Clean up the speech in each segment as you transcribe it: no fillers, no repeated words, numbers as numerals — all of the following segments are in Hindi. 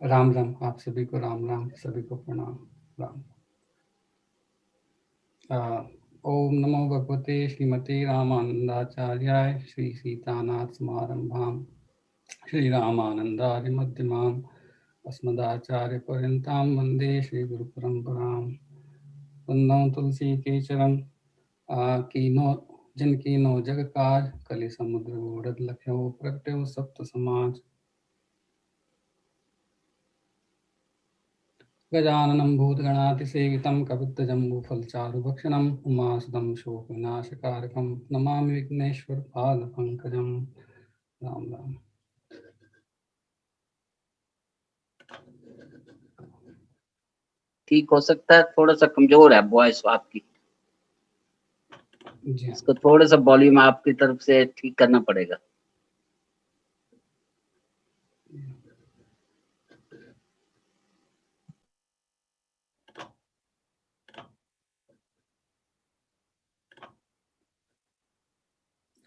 राम राम, आप सभी को राम राम, सभी को प्रणाम। राम। ओम नमो भगवते श्रीमते रामानंदाचार्याय श्री सीतानाथ समारंभाम श्री रामानंदार्य मध्यमाम अस्मदाचार्य पर्यंतां वंदे श्री गुरु परंपराम। वंदे तुलसी के चरण कीनो जिनकी नो जग काज कलि समुद्र ओढ़त लख्यो प्रगट्यो सप्त समाज। गजाननं भूतगणातिसेवितं कपित्तजम्बूफलचारुभक्षणम् उमासुतं शोकविनाशकारकं नमामि विघ्नेश्वरपादपङ्कजं। राम राम। ठीक हो सकता है, थोड़ा सा कमजोर है वॉइस आपकी। जी इसको थोड़ा सा वॉल्यूम आपकी तरफ से ठीक करना पड़ेगा।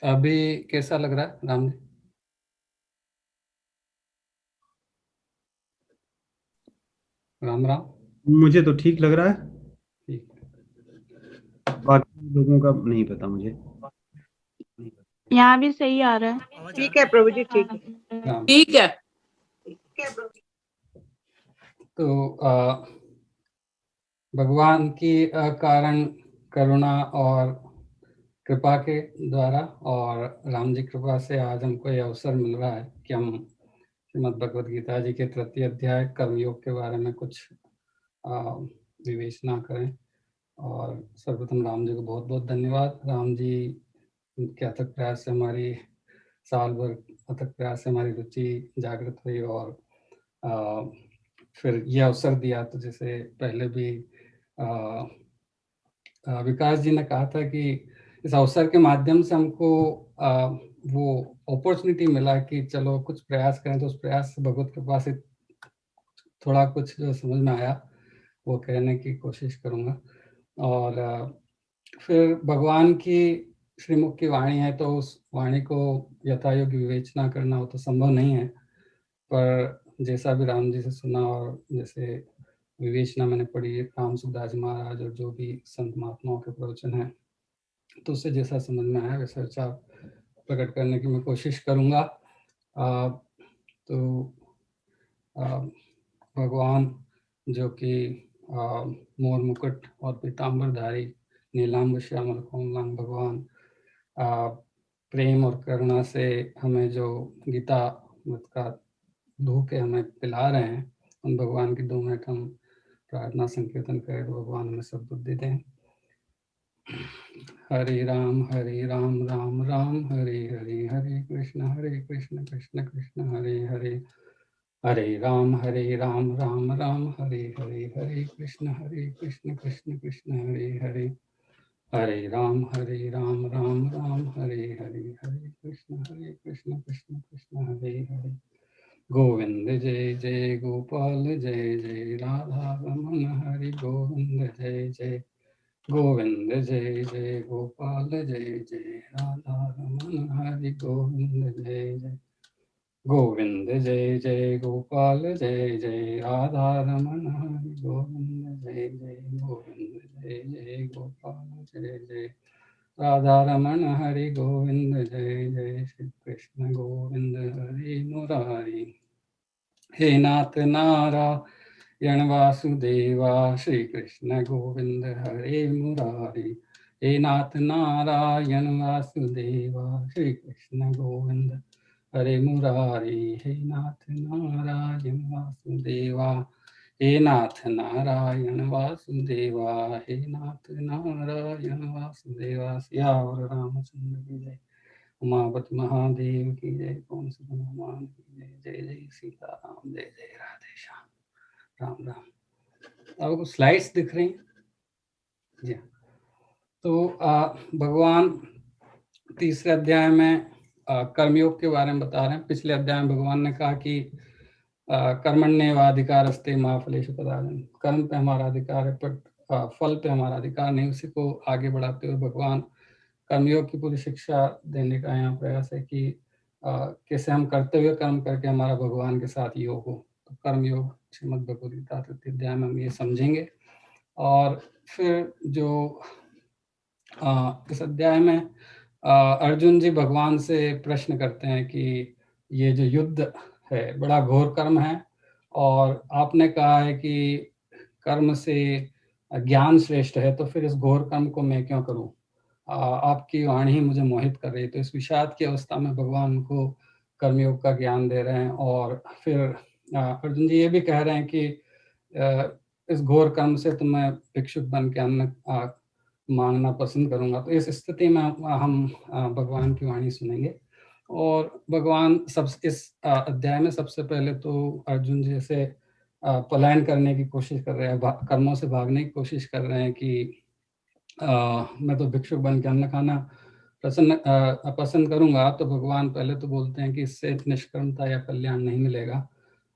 अभी कैसा लग रहा है राम जी? राम राम। मुझे तो ठीक लग रहा है, ठीक बाकी लोगों का नहीं पता मुझे। यहाँ भी सही आ रहा है। ठीक है प्रभु जी, ठीक है। राम। ठीक है। तो भगवान की कारण करुणा और कृपा के द्वारा और राम जी कृपा से आज हमको यह अवसर मिल रहा है कि हम श्रीमद् भगवद गीता जी के तृतीय अध्याय कर्मयोग के बारे में कुछ विवेचना करें। और सर्वप्रथम राम जी को बहुत बहुत धन्यवाद। राम जी के अथक प्रयास से हमारी साल भर अथक प्रयास से हमारी रुचि जागृत हुई और फिर यह अवसर दिया। तो जैसे पहले भी विकास जी ने कहा था कि इस अवसर के माध्यम से हमको वो अपॉर्चुनिटी मिला कि चलो कुछ प्रयास करें। तो उस प्रयास से भगवत कृपा से थोड़ा कुछ जो समझ में आया वो कहने की कोशिश करूँगा। और फिर भगवान की श्रीमुख की वाणी है तो उस वाणी को यथायोग्य विवेचना करना वो तो संभव नहीं है, पर जैसा भी राम जी से सुना और जैसे विवेचना मैंने पढ़ी राम सुखदास जी महाराज और जो भी संत महात्माओं के प्रवचन हैं, तो उससे जैसा समझ में आया वैसा विचार प्रकट करने की मैं कोशिश करूँगा। तो भगवान जो कि मोर मुकुट और पीताम्बरधारी नीलांब श्यामल कोमलांग भगवान प्रेम और करुणा से हमें जो गीता मत का धो के हमें पिला रहे हैं, उन भगवान की 2 मिनट हम प्रार्थना संकीर्तन करें तो भगवान हमें सद्बुद्धि दें। हरे राम राम राम हरे हरे, हरे कृष्ण कृष्ण कृष्ण हरे हरे, हरे राम राम राम हरे हरे, हरे कृष्ण कृष्ण कृष्ण हरे हरे, हरे राम राम राम हरे हरे, हरे कृष्ण कृष्ण कृष्ण हरे हरे। गोविंद जय जय गोपाल जय जय राधा रमन हरि गोविंद जय जय, गोविंद जय जय गोपाल जय जय राधा रमन हरि गोविंद जय जय, गोविंद जय जय गोपाल जय जय राधा रमन हरि गोविंद जय जय, गोविंद जय जय गोपाल जय जय राधा रमन हरि गोविंद जय जय, श्री कृष्ण गोविंद हरि मुरारी, हे नाथ नारायण वासुदेवा श्री कृष्ण गोविंद हरे मुरारी, हे नाथ नारायण वासुदेवा श्री कृष्ण गोविंद हरे मुरारी, हे नाथ नारायण वासुदेवा, हे नाथ नारायण वासुदेवा, हे नाथ नारायण वासुदेवा। सियावर रामचंद्र की जय, उमापति महादेव की जय, पवन सुत हनुमान की जय, जय जय सीताराम, जय जय राधे श्याम। राम राम। आपको स्लाइड्स दिख रही हैं? जी। तो भगवान तीसरे अध्याय में कर्मयोग के बारे में बता रहे हैं। पिछले अध्याय में भगवान ने कहा कि कर्मण्येवाधिकारस्ते मा फलेषु कदाचन, कर्म पे हमारा अधिकार है पर फल पे हमारा अधिकार नहीं। उसी को आगे बढ़ाते हुए भगवान कर्मयोग की पूरी शिक्षा देने का यहाँ प्रयास है कि कैसे हम करते हुए कर्म करके हमारा भगवान के साथ योग हो। तो कर्मयोग श्रीमद् भगवद गीता तृतीय अध्याय में हम ये समझेंगे। और फिर जो इस अध्याय में अर्जुन जी भगवान से प्रश्न करते हैं कि ये जो युद्ध है बड़ा घोर कर्म है, और आपने कहा है कि कर्म से ज्ञान श्रेष्ठ है, तो फिर इस घोर कर्म को मैं क्यों करूं? आपकी वाणी ही मुझे मोहित कर रही है। तो इस विषाद की अवस्था में भगवान को कर्मयोग का ज्ञान दे रहे हैं। और फिर अर्जुन जी ये भी कह रहे हैं कि इस घोर कर्म से तो मैं भिक्षुक बन के अन्न मांगना पसंद करूंगा। तो इस स्थिति में हम भगवान की वाणी सुनेंगे। और भगवान इस अध्याय में सबसे पहले तो अर्जुन जी से पलायन करने की कोशिश कर रहे हैं, कर्मों से भागने की कोशिश कर रहे हैं कि मैं तो भिक्षुक बन के अन्न खाना पसंद करूंगा। तो भगवान पहले तो बोलते हैं कि इससे निष्कर्मता या कल्याण नहीं मिलेगा।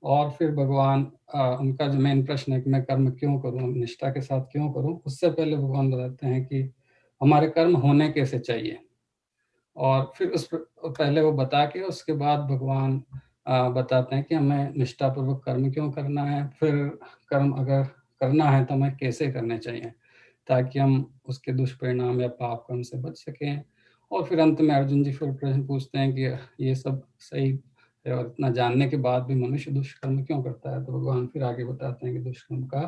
और फिर भगवान उनका जो मेन प्रश्न है कि मैं कर्म क्यों करूं, निष्ठा के साथ क्यों करूं, उससे पहले भगवान बताते हैं कि हमारे कर्म होने कैसे चाहिए। और फिर उस पहले वो बता के उसके बाद भगवान बताते हैं कि हमें निष्ठापूर्वक कर्म क्यों करना है, फिर कर्म अगर करना है तो हमें कैसे करने चाहिए ताकि हम उसके दुष्परिणाम या पाप कर्म से बच सकें। और फिर अंत में अर्जुन जी फिर प्रश्न पूछते हैं कि ये सब सही है और इतना जानने के बाद भी मनुष्य दुष्कर्म क्यों करता है। तो भगवान फिर आगे बताते हैं कि दुष्कर्म का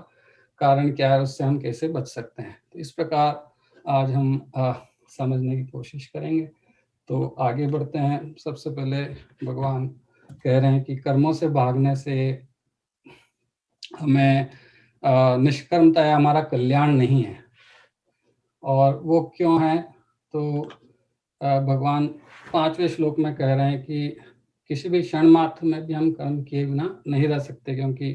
कारण क्या है, उससे हम कैसे बच सकते हैं। तो इस प्रकार आज हम समझने की कोशिश करेंगे। तो आगे बढ़ते हैं। सबसे पहले भगवान कह रहे हैं कि कर्मों से भागने से हमें निष्कर्मता या हमारा कल्याण नहीं है। और वो क्यों है? तो भगवान 5वें श्लोक में कह रहे हैं कि किसी भी क्षण मात्र में भी हम कर्म किए बिना नहीं रह सकते, क्योंकि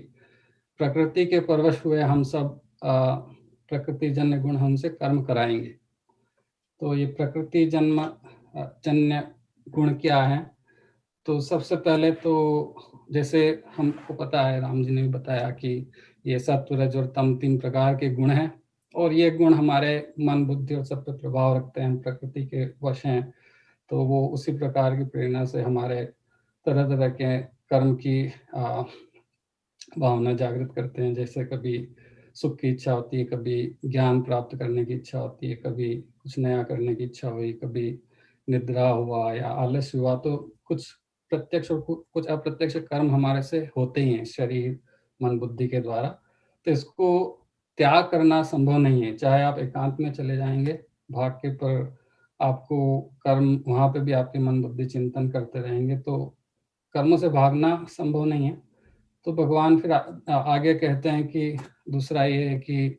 प्रकृति के परवश हुए हम सब प्रकृति जन्य गुण हमसे कर्म कराएंगे। तो ये प्रकृति जन्य गुण क्या है? तो सबसे पहले तो जैसे हमको पता है, राम जी ने भी बताया कि ये सत्व रज और तम 3 प्रकार के गुण हैं, और ये गुण हमारे मन बुद्धि और सब पे प्रभाव रखते हैं, प्रकृति के वश हैं। तो वो उसी प्रकार की प्रेरणा से हमारे तरह तरह के कर्म की भावना जागृत करते हैं। जैसे कभी सुख की इच्छा होती है, कभी ज्ञान प्राप्त करने की इच्छा होती है, कभी कुछ नया करने की इच्छा हुई, कभी निद्रा हुआ या आलस्य हुआ। तो कुछ प्रत्यक्ष और कुछ अप्रत्यक्ष कर्म हमारे से होते ही हैं शरीर मन बुद्धि के द्वारा। तो इसको त्याग करना संभव नहीं है, चाहे आप एकांत में चले जाएंगे भाग के, पर आपको कर्म वहाँ पे भी आपके मन बुद्धि चिंतन करते रहेंगे, तो कर्मों से भागना संभव नहीं है। तो भगवान फिर आगे कहते हैं कि दूसरा ये है कि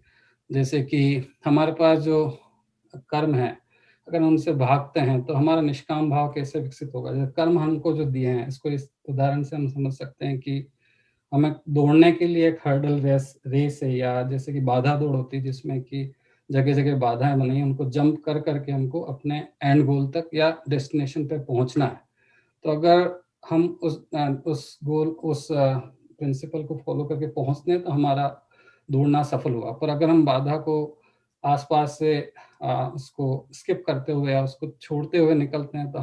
जैसे कि हमारे पास जो कर्म है, अगर उनसे भागते हैं तो हमारा निष्काम भाव कैसे विकसित होगा। जैसे कर्म हमको जो दिए हैं, इसको इस उदाहरण से हम समझ सकते हैं कि हमें दौड़ने के लिए एक हर्डल रेस है, या जैसे कि बाधा दौड़ होती है जिसमें कि जगह जगह बाधाएं बनी हैं, उनको जंप कर करके हमको अपने एंड गोल तक या डेस्टिनेशन पे पहुंचना है। तो अगर हम उस गोल उस प्रिंसिपल को फॉलो करके पहुंचते हैं तो हमारा दौड़ना सफल हुआ। पर अगर हम बाधा को आसपास से उसको स्किप करते हुए या उसको छोड़ते हुए निकलते हैं, तो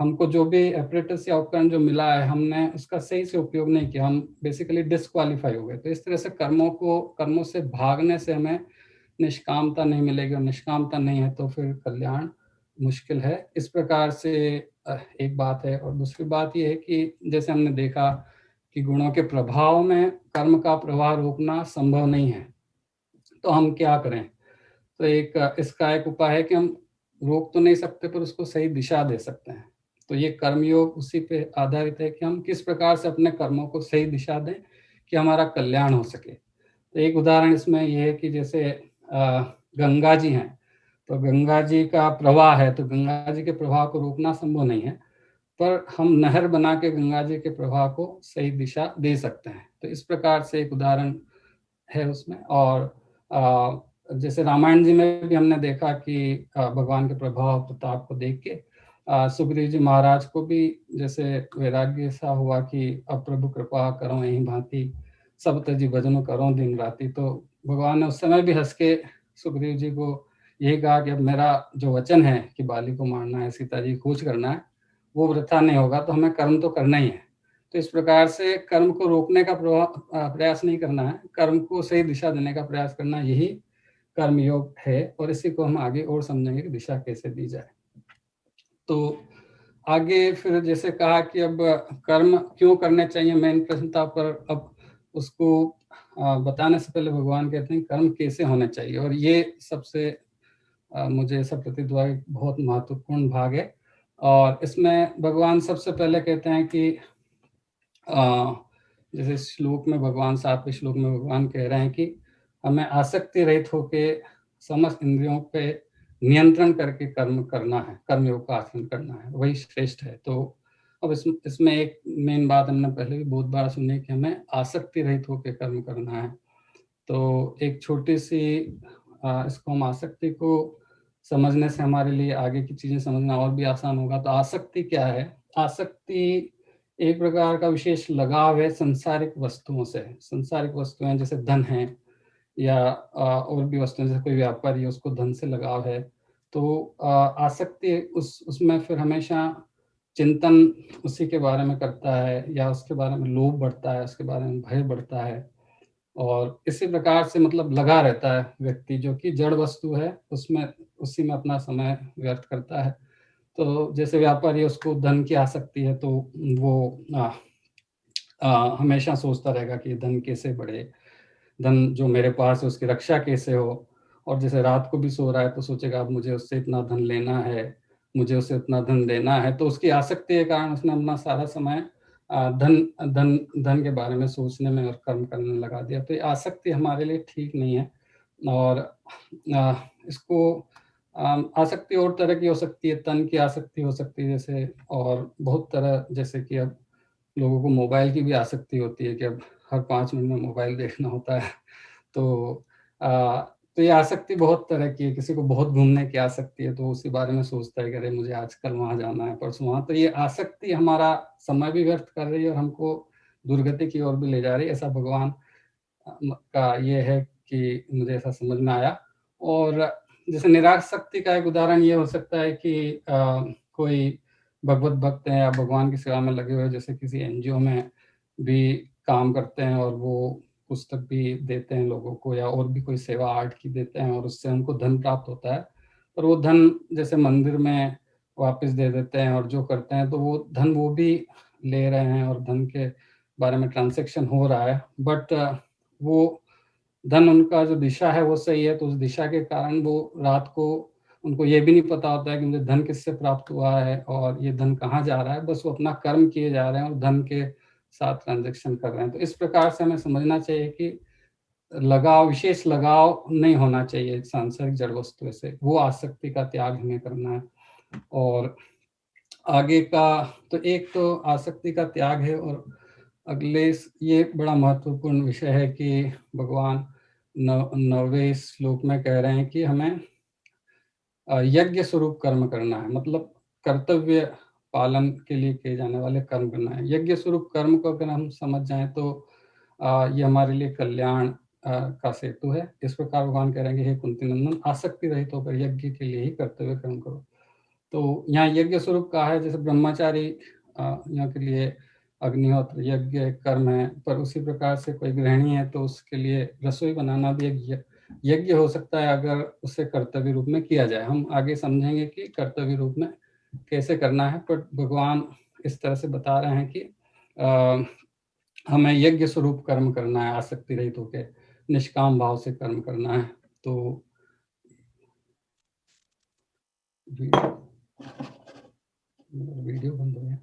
हमको जो भी एपरेटस या उपकरण जो मिला है हमने उसका सही से उपयोग नहीं किया, हम बेसिकली डिस्क्वालीफाई हो गए। तो इस तरह से कर्मों से भागने से हमें निष्कामता नहीं मिलेगी, और निष्कामता नहीं है तो फिर कल्याण मुश्किल है। इस प्रकार से एक बात है। और दूसरी बात यह है कि जैसे हमने देखा कि गुणों के प्रभाव में कर्म का प्रवाह रोकना संभव नहीं है, तो हम क्या करें? तो इसका एक उपाय है कि हम रोक तो नहीं सकते पर उसको सही दिशा दे सकते हैं। तो ये कर्मयोग उसी पे आधारित है कि हम किस प्रकार से अपने कर्मों को सही दिशा दें कि हमारा कल्याण हो सके। तो एक उदाहरण इसमें यह है कि जैसे गंगा जी हैं, तो गंगा जी का प्रवाह है, तो गंगा जी के प्रवाह को रोकना संभव नहीं है, पर हम नहर बना के गंगा जी के प्रवाह को सही दिशा दे सकते हैं। तो इस प्रकार से एक उदाहरण है उसमें। और जैसे रामायण जी में भी हमने देखा कि भगवान के प्रभाव प्रताप को देख के सुग्रीव जी महाराज को भी जैसे वैराग्य सा हुआ कि अब प्रभु कृपा करो यही भांति सब तजी भजन करो दिन राति। तो भगवान ने उस समय भी हंस के सुग्रीव जी को यही कहा कि अब मेरा जो वचन है कि बाली को मारना है, सीता जी खोज करना है, वो वृथा नहीं होगा, तो हमें कर्म तो करना ही है। तो इस प्रकार से कर्म को रोकने का प्रयास नहीं करना है, कर्म को सही दिशा देने का प्रयास करना, यही कर्म योग है। और इसी को हम आगे और समझेंगे कि दिशा कैसे दी जाए। तो आगे फिर जैसे कहा कि अब कर्म क्यों करने चाहिए, मेन प्रश्न था, पर अब उसको बताने से पहले भगवान कहते हैं कर्म कैसे होने चाहिए। और ये सबसे मुझे ऐसा प्रतीत हुआ कि बहुत महत्वपूर्ण भाग है। और इसमें भगवान सबसे पहले कहते हैं कि जैसे श्लोक में भगवान, 7वें श्लोक में भगवान कह रहे हैं कि हमें आसक्ति रहित होके समस्त इंद्रियों पे नियंत्रण करके कर्म करना है, कर्मयोग का आचरण करना है, वही श्रेष्ठ है। तो अब इसमें एक मेन बात हमने पहले भी बहुत बार सुनी कि हमें आसक्ति रहित होकर कर्म करना है। तो एक छोटी सी इसको हम आसक्ति को समझने से हमारे लिए आगे की चीजें समझना और भी आसान होगा। तो आसक्ति क्या है? आसक्ति एक प्रकार का विशेष लगाव है सांसारिक वस्तुओं से। सांसारिक वस्तुएं जैसे धन है या और भी वस्तुएं, जैसे कोई व्यापारी है उसको धन से लगाव है, तो आसक्ति उसमें फिर हमेशा चिंतन उसी के बारे में करता है, या उसके बारे में लोभ बढ़ता है, उसके बारे में भय बढ़ता है। और इसी प्रकार से मतलब लगा रहता है व्यक्ति, जो कि जड़ वस्तु है उसमें, उसी में अपना समय व्यर्थ करता है। तो जैसे व्यापारी, उसको धन की आसक्ति है, तो वो हमेशा सोचता रहेगा कि धन कैसे बढ़े, धन जो मेरे पास है उसकी रक्षा कैसे हो। और जैसे रात को भी सो रहा है तो सोचेगा अब मुझे उससे इतना धन लेना है, मुझे उसे इतना धन देना है। तो उसकी आसक्ति के कारण उसने अपना सारा समय धन धन धन के बारे में सोचने में और कर्म करने लगा दिया। तो ये आसक्ति हमारे लिए ठीक नहीं है। और इसको आसक्ति और तरह की हो सकती है, तन की आसक्ति हो सकती है जैसे, और बहुत तरह, जैसे कि अब लोगों को मोबाइल की भी आसक्ति होती है कि अब हर 5 मिनट में मोबाइल देखना होता है। तो तो ये आसक्ति बहुत तरह की है। किसी को बहुत घूमने की आसक्ति है, तो उसी बारे में सोचता है कि अरे मुझे आजकल वहाँ जाना है, परसों वहाँ। तो ये आसक्ति हमारा समय भी व्यर्थ कर रही है और हमको दुर्गति की ओर भी ले जा रही है। ऐसा भगवान का ये है कि मुझे ऐसा समझ में आया। और जैसे निरासक्ति का एक उदाहरण ये हो सकता है कि कोई भगवत भक्त हैं या भगवान की सेवा में लगे हुए, जैसे किसी एनजीओ में भी काम करते हैं और वो पुस्तक भी देते हैं लोगों को, या और भी कोई सेवा आर्ट की देते हैं, और उससे उनको धन प्राप्त होता है। पर वो धन जैसे मंदिर में वापस दे देते हैं और जो करते हैं, तो वो धन वो भी ले रहे हैं और धन के बारे में ट्रांजैक्शन हो रहा है, बट वो धन, उनका जो दिशा है वो सही है। तो उस दिशा के कारण वो रात को, उनको ये भी नहीं पता होता है कि मुझे धन किससे प्राप्त हुआ है और ये धन कहाँ जा रहा है। बस वो अपना कर्म किए जा रहे हैं और धन के साथ ट्रांजैक्शन कर रहे हैं। तो इस प्रकार से हमें समझना चाहिए कि लगाव, विशेष लगाव नहीं होना चाहिए सांसारिक जड़ वस्तु से, वो आसक्ति का त्याग हमें करना है। और आगे का तो एक तो आसक्ति का त्याग है, और अगले ये बड़ा महत्वपूर्ण विषय है कि भगवान 9वें श्लोक में कह रहे हैं कि हमें यज्ञ स्वरूप कर्म करना है, मतलब कर्तव्य पालन के लिए किए जाने वाले कर्म करना है। यज्ञ स्वरूप कर्म को अगर हम समझ जाएं तो ये हमारे लिए कल्याण का सेतु है। इस प्रकार भगवान कह रहे हैं कि हे कुंती नंदन, आसक्ति रहित होकर यज्ञ के लिए ही कर्तव्य कर्म करो। तो यहाँ यज्ञ स्वरूप कहा है, जैसे ब्रह्मचारी यहाँ के लिए अग्निहोत्र यज्ञ कर्म है, पर उसी प्रकार से कोई गृहिणी है तो उसके लिए रसोई बनाना भी एक यज्ञ हो सकता है, अगर उसे कर्तव्य रूप में किया जाए। हम आगे समझेंगे कि कर्तव्य रूप में कैसे करना है, पर भगवान इस तरह से बता रहे हैं कि हमें यज्ञ स्वरूप कर्म करना है, आसक्ति रहित होकर निष्काम भाव से कर्म करना है। तो वीडियो बंद हो गया।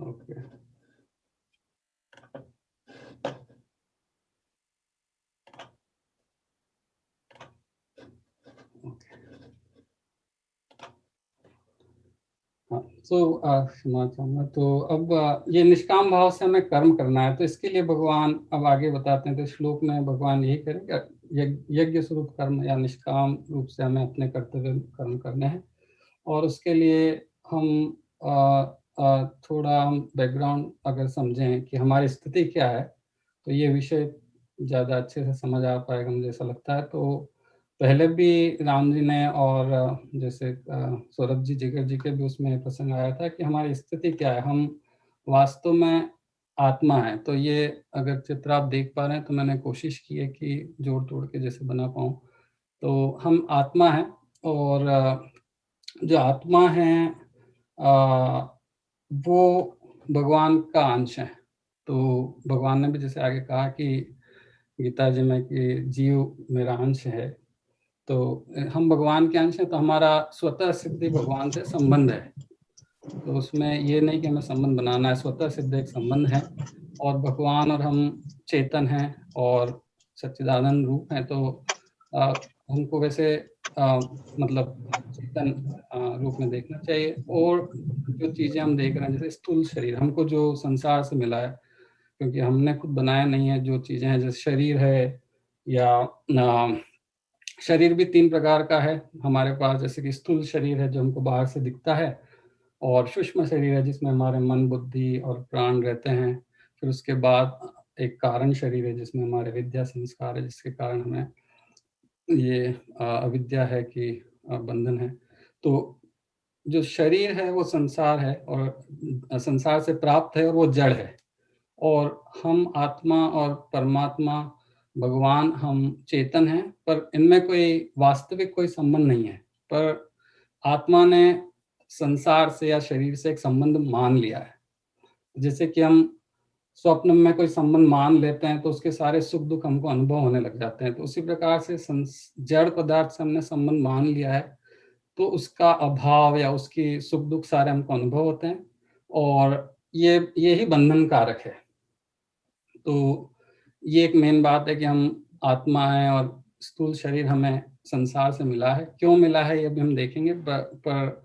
ओके, हाँ, तो क्षमा चाहूँगा। तो अब ये निष्काम भाव से हमें कर्म करना है, तो इसके लिए भगवान अब आगे बताते हैं। तो श्लोक में भगवान यही करेंगे, यज्ञ स्वरूप कर्म या निष्काम रूप से हमें अपने कर्तव्य कर्म करने हैं। और उसके लिए हम थोड़ा हम बैकग्राउंड अगर समझें कि हमारी स्थिति क्या है, तो ये विषय ज़्यादा अच्छे से समझ आ पाएगा, मुझे ऐसा लगता है। तो पहले भी राम जी ने और जैसे सौरभ जी जिगर जी के भी उसमें प्रसंग आया था कि हमारी स्थिति क्या है, हम वास्तव में आत्मा है। तो ये अगर चित्र आप देख पा रहे हैं तो मैंने कोशिश की है कि जोड़ तोड़ के जैसे बना पाऊँ। तो हम आत्मा है और जो आत्मा है वो भगवान का अंश है। तो भगवान ने भी जैसे आगे कहा कि गीता जी में कि जीव मेरा अंश है। तो हम भगवान के अंश हैं, तो हमारा स्वतः सिद्धि भगवान से संबंध है। तो उसमें ये नहीं कि हमें संबंध बनाना है, स्वतः सिद्ध एक संबंध है। और भगवान और हम चेतन हैं और सच्चिदानंद रूप हैं। तो हमको वैसे मतलब चेतन रूप में देखना चाहिए। और जो चीज़ें हम देख रहे हैं जैसे स्थूल शरीर हमको जो संसार से मिला है, क्योंकि हमने खुद बनाया नहीं है। जो चीज़ें हैं जैसे शरीर है या शरीर भी 3 प्रकार का है हमारे पास, जैसे कि स्थूल शरीर है जो हमको बाहर से दिखता है, और सूक्ष्म शरीर है जिसमें हमारे मन बुद्धि और प्राण रहते हैं। फिर उसके बाद एक कारण शरीर है जिसमें हमारे विद्या संस्कार है, जिसके कारण हमें ये अविद्या है कि बंधन है। तो जो शरीर है वो संसार है और संसार से प्राप्त है और वो जड़ है। और हम आत्मा और परमात्मा भगवान हम चेतन हैं, पर इनमें कोई वास्तविक कोई संबंध नहीं है। पर आत्मा ने संसार से या शरीर से एक संबंध मान लिया है। जैसे कि हम स्वप्न में कोई संबंध मान लेते हैं तो उसके सारे सुख दुख हमको अनुभव होने लग जाते हैं। तो उसी प्रकार से जड़ पदार्थ से हमने संबंध मान लिया है, तो उसका अभाव या उसकी सुख दुख सारे हमको अनुभव होते हैं, और ये ही बंधन कारक है। तो ये एक मेन बात है कि हम आत्मा है और स्थूल शरीर हमें संसार से मिला है। क्यों मिला है ये भी हम देखेंगे, पर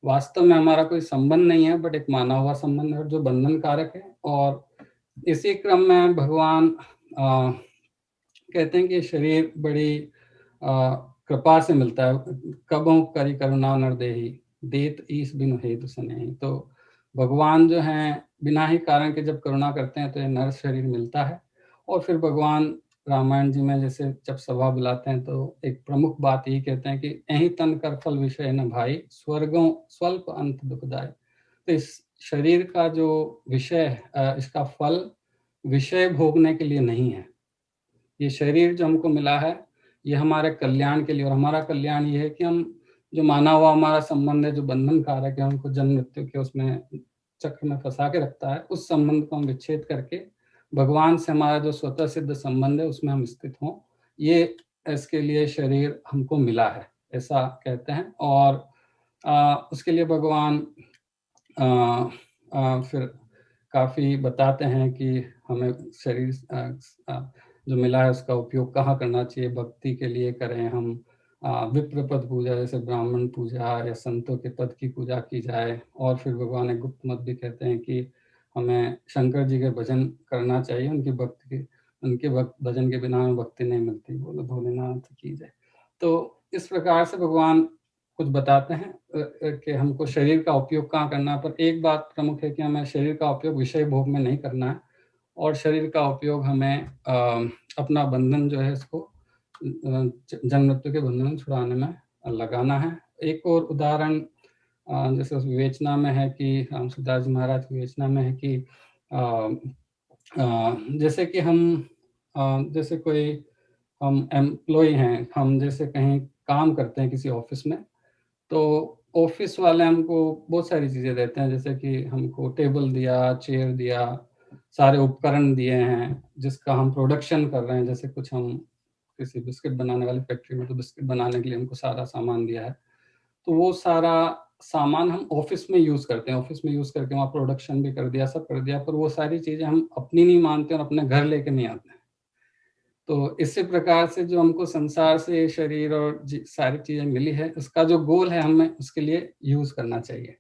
वास्तव में हमारा कोई संबंध नहीं है, बट एक माना हुआ संबंध है जो बंधन कारक है। और इसी क्रम में भगवान कहते हैं कि शरीर बड़ी कृपा से मिलता है। कबों करी करुणा नरदेही देत ईस बिनु हेतु सनेही। तो भगवान जो हैं बिना ही कारण के जब करुणा करते हैं तो ये नर शरीर मिलता है। और फिर भगवान रामायण जी में जैसे जब सभा बुलाते हैं तो एक प्रमुख बात यही कहते हैं कि यही तन कर फल विषय न भाई स्वर्गों स्वल्प अंत दुखदाई। तो इस शरीर का जो विषय है, इसका फल विषय भोगने के लिए नहीं है। ये शरीर जो हमको मिला है ये हमारे कल्याण के लिए, और हमारा कल्याण ये है कि हम जो माना हुआ हमारा संबंध है जो बंधन कारक है, हमको जन्म मृत्यु के उसमें चक्र में फंसा के रखता है, उस संबंध को हम विच्छेद करके भगवान से हमारा जो स्वतः सिद्ध संबंध है उसमें हम स्थित हों। ये इसके लिए शरीर हमको मिला है, ऐसा कहते हैं। और उसके लिए भगवान फिर काफ़ी बताते हैं कि हमें शरीर जो मिला है उसका उपयोग कहाँ करना चाहिए। भक्ति के लिए करें हम, विप्र पद पूजा जैसे ब्राह्मण पूजा या संतों के पद की पूजा की जाए। और फिर भगवान एक गुप्त मत भी कहते हैं कि हमें शंकर जी के भजन करना चाहिए, उनके भजन के बिना हमें भक्ति नहीं मिलती, बोलो भोलेनाथ की जय। तो इस प्रकार से भगवान कुछ बताते हैं कि हमको शरीर का उपयोग कहाँ करना है। पर एक बात प्रमुख है कि हमें शरीर का उपयोग विषय भोग में नहीं करना है, और शरीर का उपयोग हमें अपना बंधन जो है इसको जन्म मृत्यु के बंधन में छुड़ाने में लगाना है। एक और उदाहरण जैसे उस विवेचना में है कि रामसुदास जी महाराज की विवेचना में है कि जैसे कि हम जैसे कोई हम एम्प्लॉय हैं, हम जैसे कहीं काम करते हैं किसी ऑफिस में, तो ऑफिस वाले हमको बहुत सारी चीज़ें देते हैं, जैसे कि हमको टेबल दिया, चेयर दिया, सारे उपकरण दिए हैं जिसका हम प्रोडक्शन कर रहे हैं। जैसे कुछ हम किसी बिस्किट बनाने वाली फैक्ट्री में, तो बिस्किट बनाने के लिए हमको सारा सामान दिया है। तो वो सारा सामान हम ऑफिस में यूज़ करते हैं, ऑफिस में यूज़ करके वहाँ प्रोडक्शन भी कर दिया, सब कर दिया, पर वो सारी चीज़ें हम अपनी नहीं मानते और अपने घर लेके नहीं आते हैं। तो इसी प्रकार से जो हमको संसार से शरीर और सारी चीज़ें मिली है, उसका जो गोल है हमें उसके लिए यूज़ करना चाहिए।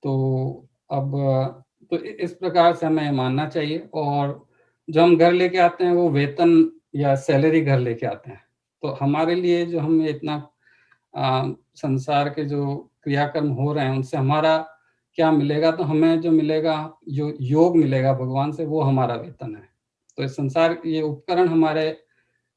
तो अब तो इस प्रकार से हमें मानना चाहिए। और जो हम घर लेके आते हैं वो वेतन या सैलरी घर लेके आते हैं। तो हमारे लिए जो हम इतना संसार के जो क्रियाकर्म हो रहे हैं उनसे हमारा क्या मिलेगा, तो हमें जो मिलेगा, जो योग मिलेगा भगवान से, वो हमारा वेतन है। तो इस संसार ये उपकरण हमारे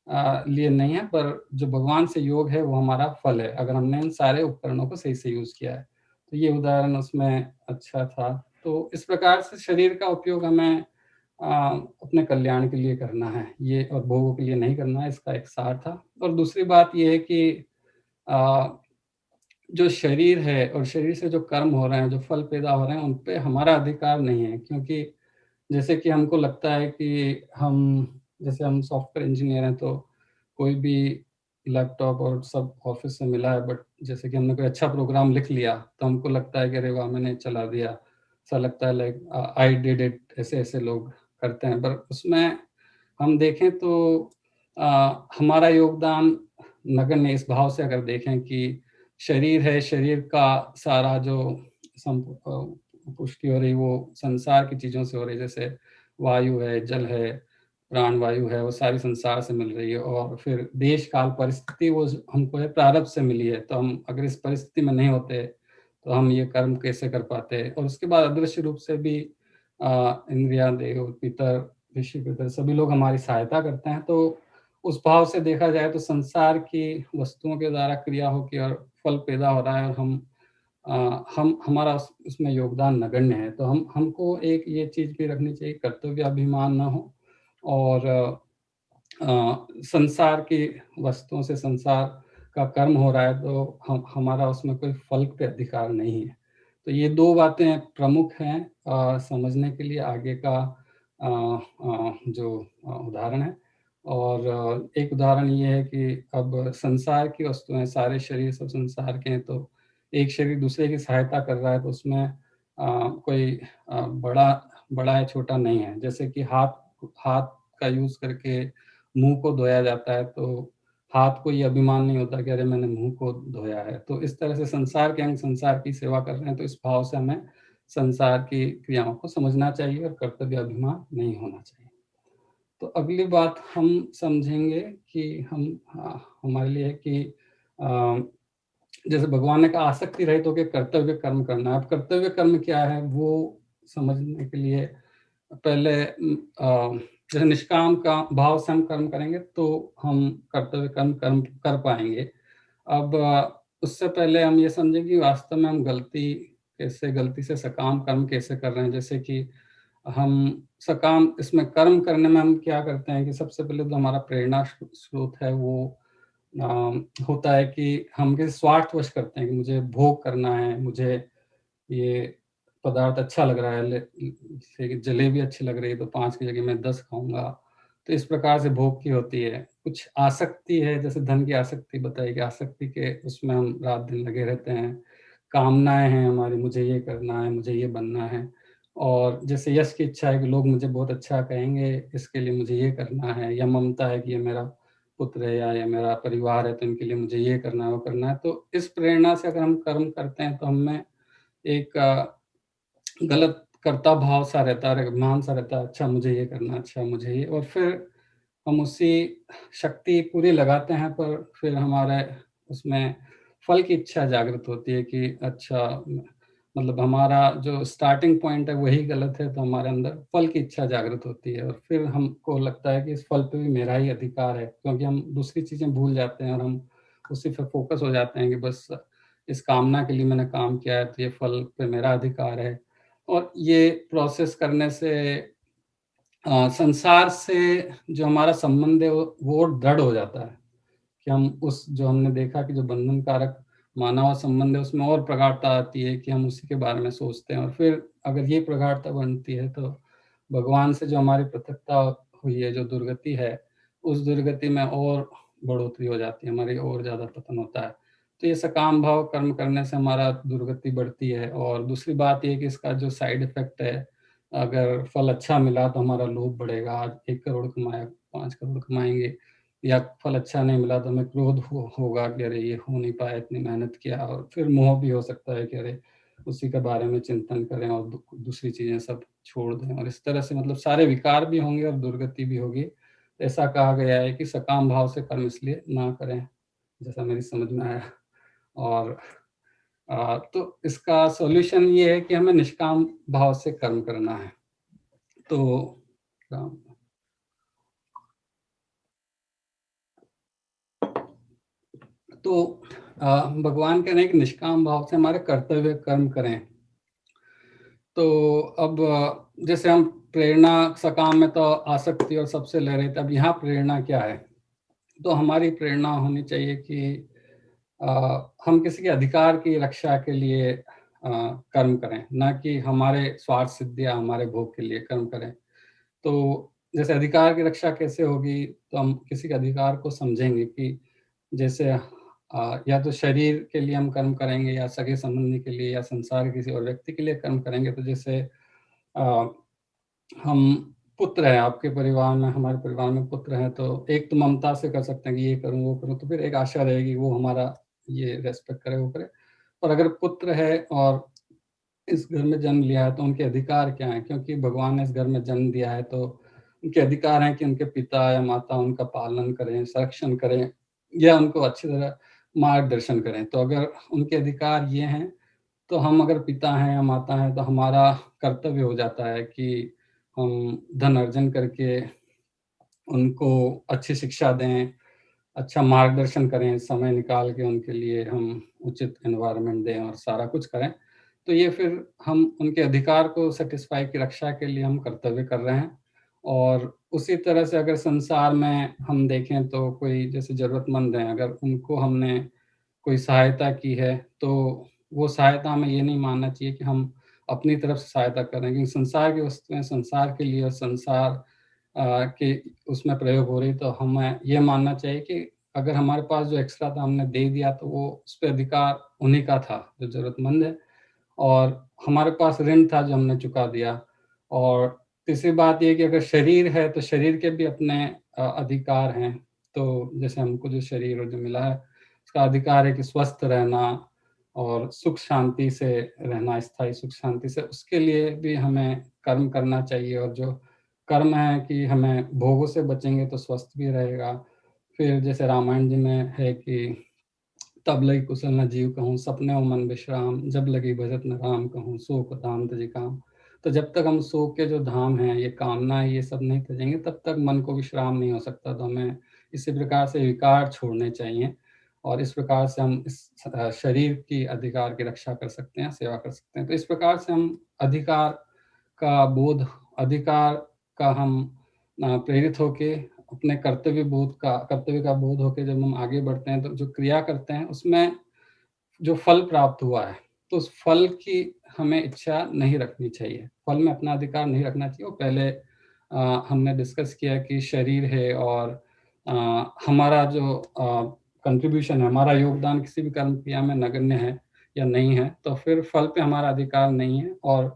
लिए नहीं है, पर जो भगवान से योग है वो हमारा फल है, अगर हमने इन सारे उपकरणों को सही से यूज़ किया है। तो ये उदाहरण उसमें अच्छा था। तो इस प्रकार से शरीर का उपयोग हमें अपने कल्याण के लिए करना है, ये और भोगों के लिए नहीं करना है, इसका एक सार था। और दूसरी बात ये है कि जो शरीर है और शरीर से जो कर्म हो रहे हैं, जो फल पैदा हो रहे हैं, उन पे हमारा अधिकार नहीं है। क्योंकि जैसे कि हमको लगता है कि जैसे हम सॉफ्टवेयर इंजीनियर हैं, तो कोई भी लैपटॉप और सब ऑफिस से मिला है, बट जैसे कि हमने कोई अच्छा प्रोग्राम लिख लिया, तो हमको लगता है कि अरे वाह, मैंने चला दिया। ऐसा लगता है लाइक आई डिड इट, ऐसे-ऐसे लोग करते हैं। पर उसमें हम देखें तो हमारा योगदान नगण्य, इस भाव से अगर देखें कि शरीर है, शरीर का सारा जो पुष्टि हो रही वो संसार की चीज़ों से हो रही है, जैसे वायु है, जल है, प्राण वायु है, वो सारी संसार से मिल रही है। और फिर देश काल परिस्थिति वो हमको है प्रारब्ध से मिली है। तो हम अगर इस परिस्थिति में नहीं होते, तो हम ये कर्म कैसे कर पाते। और उसके बाद अदृश्य रूप से भी इंद्रिया, देव, पितर, ऋषि, पितर सभी लोग हमारी सहायता करते हैं। तो उस भाव से देखा जाए तो संसार की वस्तुओं के द्वारा क्रिया होकर और फल पैदा हो रहा है, और हम हमारा उसमें योगदान नगण्य है। तो हमको एक ये चीज़ भी रखनी चाहिए, कर्तव्य अभिमान ना हो, और संसार की वस्तुओं से संसार का कर्म हो रहा है, तो हमारा उसमें कोई फल पे अधिकार नहीं है। तो ये दो बातें प्रमुख हैं समझने के लिए आगे का जो उदाहरण है। और एक उदाहरण ये है कि अब संसार की वस्तुएं, सारे शरीर सब संसार के हैं, तो एक शरीर दूसरे की सहायता कर रहा है, तो उसमें कोई बड़ा बड़ा है छोटा नहीं है। जैसे कि हाथ हाथ का यूज करके मुंह को धोया जाता है, तो हाथ को ये अभिमान नहीं होता कि अरे मैंने मुंह को धोया है। तो इस तरह से संसार के अंग संसार की सेवा कर रहे हैं, तो इस भाव से हमें संसार की क्रियाओं को समझना चाहिए और कर्तव्य अभिमान नहीं होना चाहिए। तो अगली बात हम समझेंगे कि हमारे लिए है कि जैसे भगवान ने कहा आसक्ति रहित होकर कर्तव्य कर्म करना है। अब कर्तव्य कर्म क्या है वो समझने के लिए पहले जैसे निष्काम का भाव से हम कर्म करेंगे तो हम कर्तव्य कर्म कर पाएंगे। अब उससे पहले हम ये समझें कि वास्तव में हम गलती से सकाम कर्म कैसे कर रहे हैं। जैसे कि हम सकाम इसमें कर्म करने में हम क्या करते हैं कि सबसे पहले तो हमारा प्रेरणा स्रोत है वो होता है कि हम किसी स्वार्थवश करते हैं कि मुझे भोग करना है, मुझे ये पदार्थ अच्छा लग रहा है, जैसे कि जलेबी अच्छी लग रही है तो 5 की जगह मैं 10 खाऊंगा। तो इस प्रकार से भोग की होती है। कुछ आसक्ति है, जैसे धन की आसक्ति बताई कि आसक्ति के उसमें हम रात दिन लगे रहते हैं। कामनाएं हैं हमारी, मुझे ये करना है, मुझे ये बनना है। और जैसे यश की इच्छा है कि लोग मुझे बहुत अच्छा कहेंगे, इसके लिए मुझे ये करना है। या ममता है कि ये मेरा पुत्र है या ये मेरा परिवार है, तो इनके लिए मुझे ये करना है, वो करना है। तो इस प्रेरणा से अगर हम कर्म करते हैं तो हमें एक गलत कर्ता भाव सा रहता है, अभिमान सा रहता है, अच्छा मुझे ये करना, अच्छा मुझे ये। और फिर हम उसी शक्ति पूरी लगाते हैं, पर फिर हमारे उसमें फल की इच्छा जागृत होती है कि अच्छा, मतलब हमारा जो स्टार्टिंग पॉइंट है वही गलत है, तो हमारे अंदर फल की इच्छा जागृत होती है। और फिर हमको लगता है कि इस फल पे भी मेरा ही अधिकार है, क्योंकि हम दूसरी चीज़ें भूल जाते हैं और हम उसी पे फोकस हो जाते हैं कि बस इस कामना के लिए मैंने काम किया है, तो ये फल पे मेरा अधिकार है। और ये प्रोसेस करने से संसार से जो हमारा संबंध है वो दृढ़ हो जाता है कि हम उस जो हमने देखा कि जो बंधन कारक मानव संबंध है उसमें और प्रगाढ़ता आती है कि हम उसी के बारे में सोचते हैं। और फिर अगर ये प्रगाढ़ता बनती है तो भगवान से जो हमारी पृथकता हुई है, जो दुर्गति है, उस दुर्गति में और बढ़ोतरी हो जाती है, हमारी और ज़्यादा पतन होता है। तो ये सकाम भाव कर्म करने से हमारा दुर्गति बढ़ती है। और दूसरी बात ये कि इसका जो साइड इफेक्ट है, अगर फल अच्छा मिला तो हमारा लोभ बढ़ेगा। आज 1 करोड़ कमाया, 5 करोड़ कमाएंगे। या फल अच्छा नहीं मिला तो हमें क्रोध होगा कि अरे ये हो नहीं पाया, इतनी मेहनत किया। और फिर मोह भी हो सकता है कि अरे उसी के बारे में चिंतन करें और दूसरी चीजें सब छोड़ दें। और इस तरह से मतलब सारे विकार भी होंगे और दुर्गति भी होगी। ऐसा कहा गया है कि सकाम भाव से कर्म इसलिए ना करें, जैसा मेरी समझ में आया। और तो इसका सॉल्यूशन ये है कि हमें निष्काम भाव से कर्म करना है। तो तो भगवान कह रहे हैं कि निष्काम भाव से हमारे कर्तव्य कर्म करें। तो अब जैसे हम प्रेरणा सकाम में तो आसक्ति और सबसे ले रहे थे, अब यहाँ प्रेरणा क्या है? तो हमारी प्रेरणा होनी चाहिए कि हम किसी के अधिकार की रक्षा के लिए कर्म करें, ना कि हमारे स्वार्थ सिद्धि या हमारे भोग के लिए कर्म करें। तो जैसे अधिकार की रक्षा कैसे होगी? तो हम किसी के अधिकार को समझेंगे कि जैसे या तो शरीर के लिए हम कर्म करेंगे या सगे संबंधी के लिए या संसार के किसी और व्यक्ति के लिए कर्म करेंगे। तो जैसे हम पुत्र हैं, आपके परिवार में, हमारे परिवार में पुत्र हैं, तो एक तो ममता से कर सकते हैं कि ये करूँ वो करूँ, तो फिर एक आशा रहेगी वो हमारा ये रेस्पेक्ट करे वो करे। और अगर पुत्र है और इस घर में जन्म लिया है तो उनके अधिकार क्या हैं? क्योंकि भगवान ने इस घर में जन्म दिया है तो उनके अधिकार हैं कि उनके पिता या माता उनका पालन करें, संरक्षण करें या उनको अच्छी तरह मार्गदर्शन करें। तो अगर उनके अधिकार ये हैं, तो हम अगर पिता हैं या माता हैं तो हमारा कर्तव्य हो जाता है कि हम धन अर्जन करके उनको अच्छी शिक्षा दें, अच्छा मार्गदर्शन करें, समय निकाल के उनके लिए हम उचित एनवायरनमेंट दें और सारा कुछ करें। तो ये फिर हम उनके अधिकार को सैटिस्फाई की रक्षा के लिए हम कर्तव्य कर रहे हैं। और उसी तरह से अगर संसार में हम देखें तो कोई जैसे ज़रूरतमंद हैं, अगर उनको हमने कोई सहायता की है, तो वो सहायता हमें ये नहीं मानना चाहिए कि हम अपनी तरफ से सहायता कर रहे हैं, क्योंकि संसार की वस्तुएँ संसार के लिए और संसार के उसमें प्रयोग हो रही, तो हमें ये मानना चाहिए कि अगर हमारे पास जो एक्स्ट्रा था हमने दे दिया तो वो उस पे अधिकार उन्हीं का था जो ज़रूरतमंद है, और हमारे पास ऋण था जो हमने चुका दिया। और तीसरी बात ये कि अगर शरीर है तो शरीर के भी अपने अधिकार हैं। तो जैसे हमको जो शरीर और जो मिला है उसका अधिकार है कि स्वस्थ रहना और सुख शांति से रहना, स्थायी सुख शांति से, उसके लिए भी हमें कर्म करना चाहिए। और जो कर्म है कि हमें भोगों से बचेंगे तो स्वस्थ भी रहेगा। फिर जैसे रामायण जी में है कि तब लगी कुशल न जीव कहूँ, सपने मन विश्राम, जब लगी भजत न राम कहूँ, शोक धाम तजि काम। तो जब तक हम शोक के जो धाम हैं, ये कामना ये सब नहीं तजेंगे, तब तक मन को विश्राम नहीं हो सकता। तो हमें इसी प्रकार से विकार छोड़ने चाहिए और इस प्रकार से हम इस शरीर की अधिकार की रक्षा कर सकते हैं, सेवा कर सकते हैं। तो इस प्रकार से हम अधिकार का बोध, अधिकार का हम प्रेरित होके अपने कर्तव्य का बोध होके जब हम आगे बढ़ते हैं, तो जो क्रिया करते हैं उसमें जो फल प्राप्त हुआ है, तो उस फल की हमें इच्छा नहीं रखनी चाहिए। फल में अपना अधिकार नहीं रखना चाहिए। और पहले हमने डिस्कस किया कि शरीर है और हमारा जो कंट्रीब्यूशन है, हमारा योगदान किसी भी कर्म क्रिया में नगण्य है या नहीं है, तो फिर फल पे हमारा अधिकार नहीं है और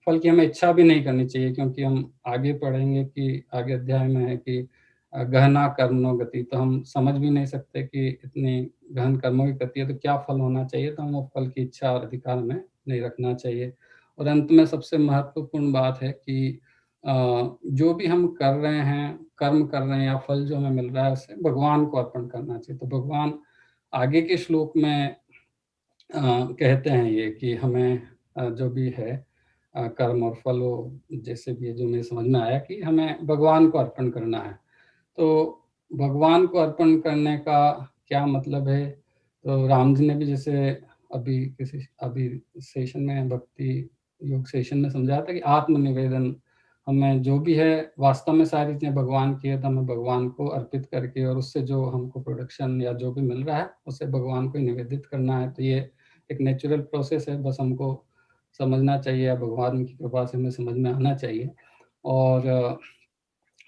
फल की हमें इच्छा भी नहीं करनी चाहिए, क्योंकि हम आगे पढ़ेंगे कि आगे अध्याय में है कि गहना कर्मणो गति, तो हम समझ भी नहीं सकते कि इतनी गहन कर्मों की गति है तो क्या फल होना चाहिए, तो हम वो फल की इच्छा और अधिकार हमें नहीं रखना चाहिए। और अंत में सबसे महत्वपूर्ण बात है कि जो भी हम कर रहे हैं, कर्म कर रहे हैं या फल जो हमें मिल रहा है उसे भगवान को अर्पण करना चाहिए। तो भगवान आगे के श्लोक में कहते हैं ये कि हमें जो भी है कर्म और फल, वो जैसे भी है, जो मेरे समझ में आया कि हमें भगवान को अर्पण करना है। तो भगवान को अर्पण करने का क्या मतलब है? तो राम जी ने भी जैसे अभी सेशन में, भक्ति योग सेशन में समझाया था कि आत्मनिवेदन, हमें जो भी है वास्तव में सारी चीज़ें भगवान की है, तो हमें भगवान को अर्पित करके और उससे जो हमको प्रोडक्शन या जो भी मिल रहा है उसे भगवान को ही निवेदित करना है। तो ये एक नेचुरल प्रोसेस है, बस हमको समझना चाहिए या भगवान की कृपा से हमें समझ में आना चाहिए। और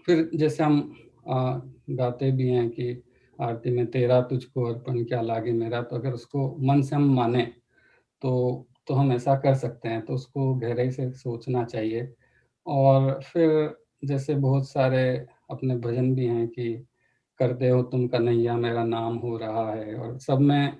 फिर जैसे हम गाते भी हैं कि आरती में तेरा तुझको अर्पण क्या लागे मेरा, तो अगर उसको मन से हम माने तो हम ऐसा कर सकते हैं, तो उसको गहराई से सोचना चाहिए। और फिर जैसे बहुत सारे अपने भजन भी हैं कि करते हो तुम कन्हैया मेरा नाम हो रहा है, और सब में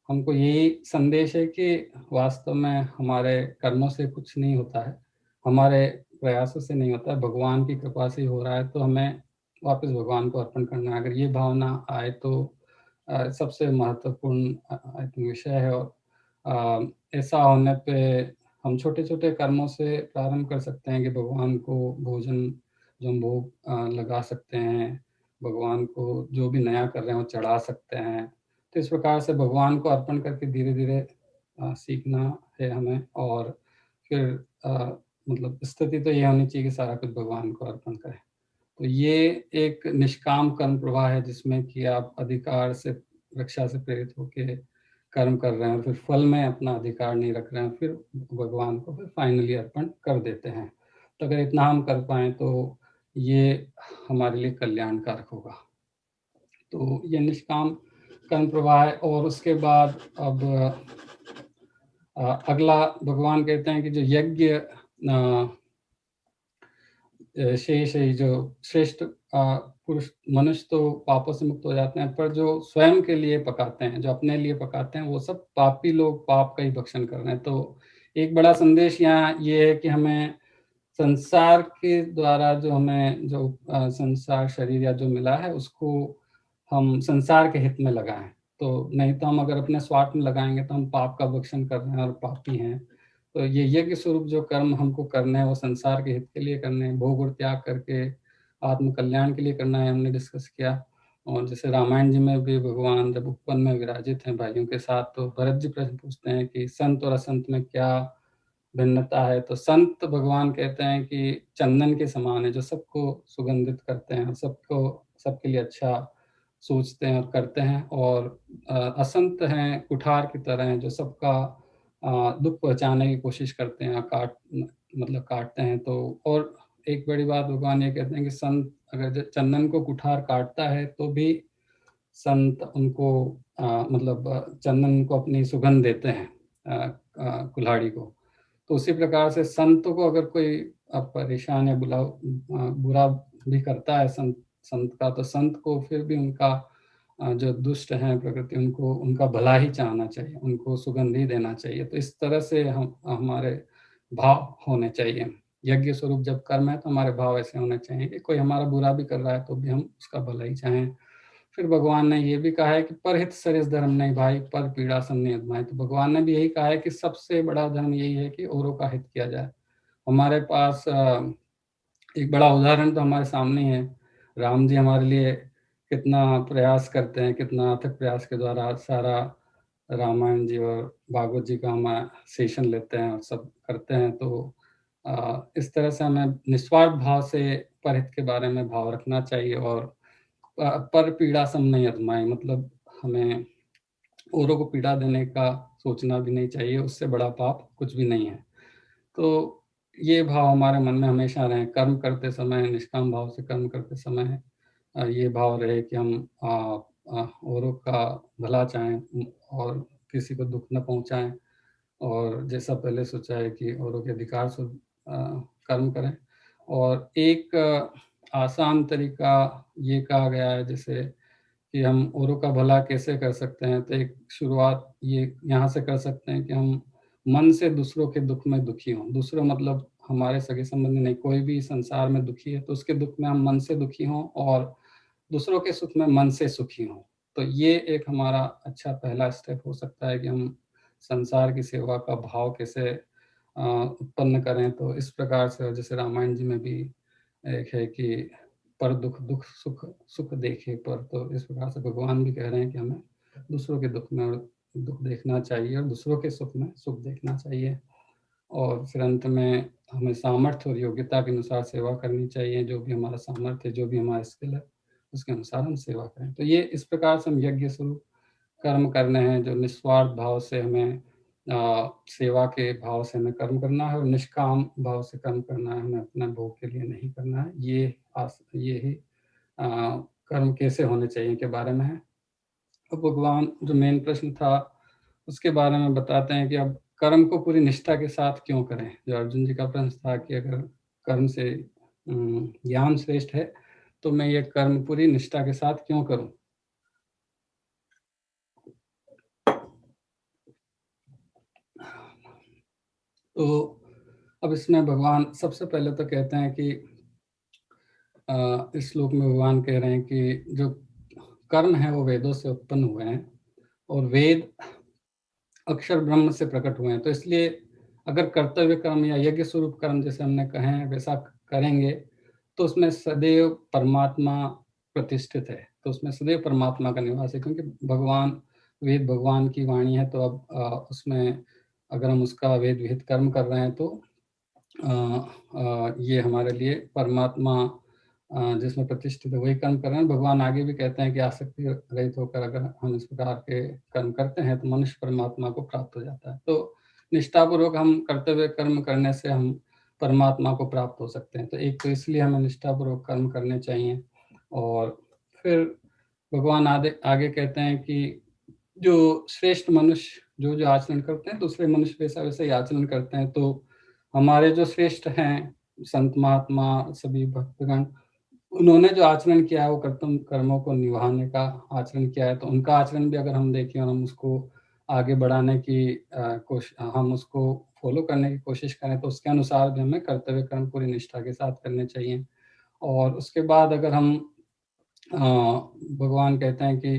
हमको यही संदेश है कि वास्तव में हमारे कर्मों से कुछ नहीं होता है, हमारे प्रयासों से नहीं होता है, भगवान की कृपा से ही हो रहा है। तो हमें वापस भगवान को अर्पण करना है। अगर ये भावना आए तो सबसे महत्वपूर्ण आई थिंक विषय है। और ऐसा होने पे हम छोटे-छोटे कर्मों से प्रारंभ कर सकते हैं कि भगवान को भोजन जो हम भोग लगा सकते हैं, भगवान को जो भी नया कर रहे हैं वो चढ़ा सकते हैं। तो इस प्रकार से भगवान को अर्पण करके धीरे धीरे सीखना है हमें। और फिर मतलब स्थिति तो ये होनी चाहिए कि सारा कुछ भगवान को अर्पण करें। तो ये एक निष्काम कर्म प्रवाह है जिसमें कि आप अधिकार से रक्षा से प्रेरित होकर कर्म कर रहे हैं, फिर फल में अपना अधिकार नहीं रख रहे हैं, फिर भगवान को फिर फाइनली अर्पण कर देते हैं। तो अगर इतना हम कर पाए तो ये हमारे लिए कल्याणकारक होगा। तो ये निष्काम कर्म प्रवाह है। और उसके बाद अब अगला भगवान कहते हैं कि जो यज्ञ शेष है, जो श्रेष्ठ पुरुष मनुष्य तो पापों से मुक्त हो जाते हैं, पर जो स्वयं के लिए पकाते हैं, जो अपने लिए पकाते हैं, वो सब पापी लोग पाप का ही भक्षण कर रहे हैं। तो एक बड़ा संदेश यहाँ ये है कि हमें संसार के द्वारा जो हमें जो संसार शरीर या जो मिला है उसको हम संसार के हित में लगाएं। तो नहीं तो हम अगर अपने स्वार्थ में लगाएंगे तो हम पाप का भक्षण कर रहे हैं और पापी हैं। तो ये यज्ञ स्वरूप जो कर्म हमको करने हैं वो संसार के हित के लिए करने हैं, भोग और त्याग करके आत्म कल्याण के लिए करना है, हमने डिस्कस किया। और जैसे रामायण जी में भी भगवान जब उपवन में विराजित हैं भाइयों के साथ, तो भरत जी प्रश्न पूछते हैं कि संत और असंत में क्या भिन्नता है। तो संत भगवान कहते हैं कि चंदन के समान है, जो सबको सुगंधित करते हैं, सबको सबके लिए अच्छा सोचते हैं और करते हैं। और असंत हैं कुठार की तरह हैं, जो सबका दुख पहुंचाने की कोशिश करते हैं, मतलब काटते हैं। तो और एक बड़ी बात भगवान ये कहते हैं कि संत अगर चंदन को कुठार काटता है तो भी संत उनको मतलब चंदन को अपनी सुगंध देते हैं कुल्हाड़ी को। तो उसी प्रकार से संतों को अगर कोई परेशान या बुरा भी करता है संत का, तो संत को फिर भी उनका जो दुष्ट हैं प्रकृति, उनको उनका भला ही चाहना चाहिए, उनको सुगंध ही देना चाहिए। तो इस तरह से हम हमारे भाव होने चाहिए। यज्ञ स्वरूप जब कर्म है तो हमारे भाव ऐसे होने चाहिए कि कोई हमारा बुरा भी कर रहा है तो भी हम उसका भला ही चाहें। फिर भगवान ने ये भी कहा है कि परहित सरिस धर्म नहीं भाई, पर पीड़ा सम नहीं अधमाए। तो भगवान ने भी यही कहा है कि सबसे बड़ा धर्म यही है कि औरों का हित किया जाए। हमारे पास एक बड़ा उदाहरण तो हमारे सामने है। राम जी हमारे लिए कितना प्रयास करते हैं, कितना अथक प्रयास के द्वारा सारा रामायण जी और भागवत जी का हम सेशन लेते हैं और सब करते हैं। तो इस तरह से हमें निस्वार्थ भाव से परहित के बारे में भाव रखना चाहिए। और पर पीड़ा सम नहीं अधमाए, मतलब हमें औरों को पीड़ा देने का सोचना भी नहीं चाहिए, उससे बड़ा पाप कुछ भी नहीं है। तो ये भाव हमारे मन में हमेशा रहे, कर्म करते समय, निष्काम भाव से कर्म करते समय ये भाव रहे कि हम औरों का भला चाहें और किसी को दुख न पहुंचाएं। और जैसा पहले सोचा है कि औरों के अधिकार से कर्म करें। और एक आसान तरीका ये कहा गया है जैसे कि हम औरों का भला कैसे कर सकते हैं। तो एक शुरुआत ये यहाँ से कर सकते हैं कि हम मन से दूसरों के दुख में दुखी हों। दूसरों मतलब हमारे सगे संबंधी नहीं, कोई भी संसार में दुखी है तो उसके दुख में हम मन से दुखी हों और दूसरों के सुख में मन से सुखी हों। तो ये एक हमारा अच्छा पहला स्टेप हो सकता है कि हम संसार की सेवा का भाव कैसे उत्पन्न करें। तो इस प्रकार से जैसे रामायण जी में भी एक है कि पर दुख दुख सुख सुख देखे पर, तो इस प्रकार से भगवान भी कह रहे हैं कि हमें दूसरों के दुख में दुख देखना चाहिए और दूसरों के सुख में सुख देखना चाहिए। और फिर अंत में हमें सामर्थ्य और योग्यता के अनुसार सेवा करनी चाहिए। जो भी हमारा सामर्थ्य है, जो भी हमारा स्किल है, उसके अनुसार हम सेवा करें। तो ये इस प्रकार से हम यज्ञ स्वरूप कर्म करने हैं, जो निस्वार्थ भाव से हमें सेवा के भाव से हमें कर्म करना है और निष्काम भाव से कर्म करना है, हमें अपने भोग के लिए नहीं करना है। ये ही कर्म कैसे होने चाहिए के बारे में है। अब भगवान जो मेन प्रश्न था उसके बारे में बताते हैं कि अब कर्म को पूरी निष्ठा के साथ क्यों करें। जो अर्जुन जी का प्रश्न था कि अगर कर्म से ज्ञान श्रेष्ठ है तो मैं ये कर्म पूरी निष्ठा के साथ क्यों करूं। तो अब इसमें भगवान सबसे पहले तो कहते हैं कि इस श्लोक में भगवान कह रहे हैं कि जो कर्म है वो वेदों से उत्पन्न हुए हैं और वेद अक्षर ब्रह्म से प्रकट हुए हैं। तो इसलिए अगर कर्तव्य कर्म या यज्ञ स्वरूप कर्म जैसे हमने कहे हैं वैसा करेंगे तो उसमें सदैव परमात्मा प्रतिष्ठित है। तो उसमें सदैव परमात्मा का निवास है, क्योंकि भगवान वेद भगवान की वाणी है, तो अब उसमें अगर हम उसका वेद विहित कर्म कर रहे हैं तो ये हमारे लिए परमात्मा जिसमें प्रतिष्ठित है वही कर्म कर रहे हैं। भगवान आगे भी कहते हैं कि आसक्ति रहित होकर अगर हम इस प्रकार के कर्म करते हैं तो मनुष्य परमात्मा को प्राप्त हो जाता है। तो निष्ठापूर्वक हम कर्तव्य कर्म करने से हम परमात्मा को प्राप्त हो सकते हैं। तो एक तो इसलिए हमें निष्ठापूर्वक कर्म करने चाहिए। और फिर भगवान आगे कहते हैं कि जो श्रेष्ठ मनुष्य जो जो आचरण करते हैं दूसरे मनुष्य वैसा वैसा ही आचरण करते हैं। तो हमारे जो श्रेष्ठ हैं संत महात्मा सभी भक्तगण, उन्होंने जो आचरण किया है वो कर्मों को निभाने का आचरण किया है। तो उनका आचरण भी अगर हम देखें और हम उसको आगे बढ़ाने की हम उसको फॉलो करने की कोशिश करें तो उसके अनुसार भी हमें कर्तव्य कर्म पूरी निष्ठा के साथ करने चाहिए। और उसके बाद अगर हम भगवान कहते हैं कि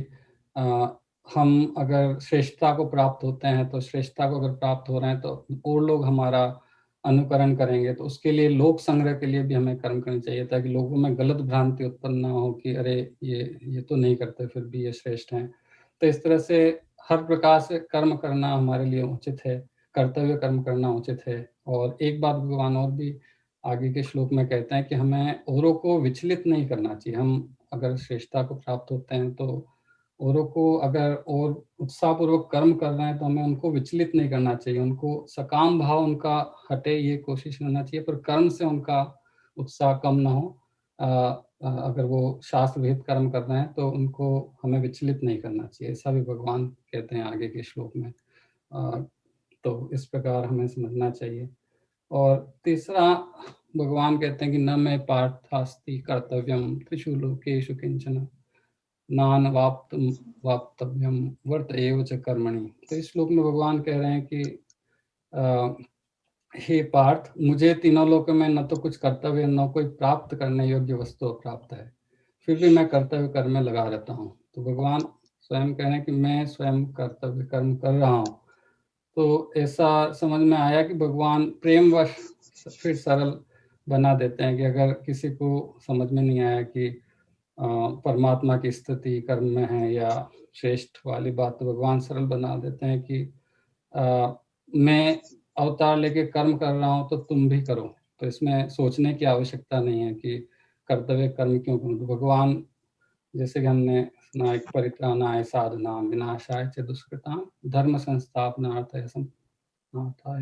हम अगर श्रेष्ठता को प्राप्त होते हैं तो श्रेष्ठता को अगर प्राप्त हो रहे हैं तो और लोग हमारा अनुकरण करेंगे। तो उसके लिए लोक संग्रह के लिए भी हमें कर्म करनी चाहिए ताकि लोगों में गलत भ्रांति उत्पन्न ना हो कि अरे ये तो नहीं करते फिर भी ये श्रेष्ठ हैं। तो इस तरह से हर प्रकार से कर्म करना हमारे लिए उचित है, कर्तव्य कर्म करना उचित है। और एक बात भगवान और भी आगे के श्लोक में कहते हैं कि हमें औरों को विचलित नहीं करना चाहिए। हम अगर श्रेष्ठता को प्राप्त होते हैं तो औरों को अगर और उत्साहपूर्वक कर्म कर रहे हैं तो हमें उनको विचलित नहीं करना चाहिए, उनको सकाम भाव उनका हटे ये कोशिश करना चाहिए, पर कर्म से उनका उत्साह कम ना हो। अगर वो शास्त्र विहित कर्म कर रहे हैं तो उनको हमें विचलित नहीं करना चाहिए, ऐसा भी भगवान कहते हैं आगे के श्लोक में। तो इस प्रकार हमें समझना चाहिए। और तीसरा भगवान कहते हैं कि न मैं पार्थास्ति कर्तव्यम त्रिषु लोकेषु किंचन नान वाप्तव्यम वर्त एव च कर्मणि। तो इस श्लोक में भगवान कह रहे हैं कि हे पार्थ, मुझे तीनों लोकों में न तो कुछ कर्तव्य न कोई प्राप्त करने योग्य वस्तु प्राप्त है, फिर भी मैं कर्तव्य कर्म में लगा रहता हूँ। तो भगवान स्वयं कह रहे हैं कि मैं स्वयं कर्तव्य कर्म कर रहा हूँ। तो ऐसा समझ में आया कि भगवान प्रेमवश फिर सरल बना देते हैं कि अगर किसी को समझ में नहीं आया कि परमात्मा की स्थिति कर्म में है या श्रेष्ठ वाली बात, तो भगवान सरल बना देते हैं कि मैं अवतार लेके कर्म कर रहा हूँ तो तुम भी करो। तो इसमें सोचने की आवश्यकता नहीं है कि कर्तव्य कर्म क्यों करूँ। तो भगवान जैसे कि हमने सुना एक परित्राणाय साधनाम विनाशाय च दुष्कृताम धर्म संस्थापनार्थाय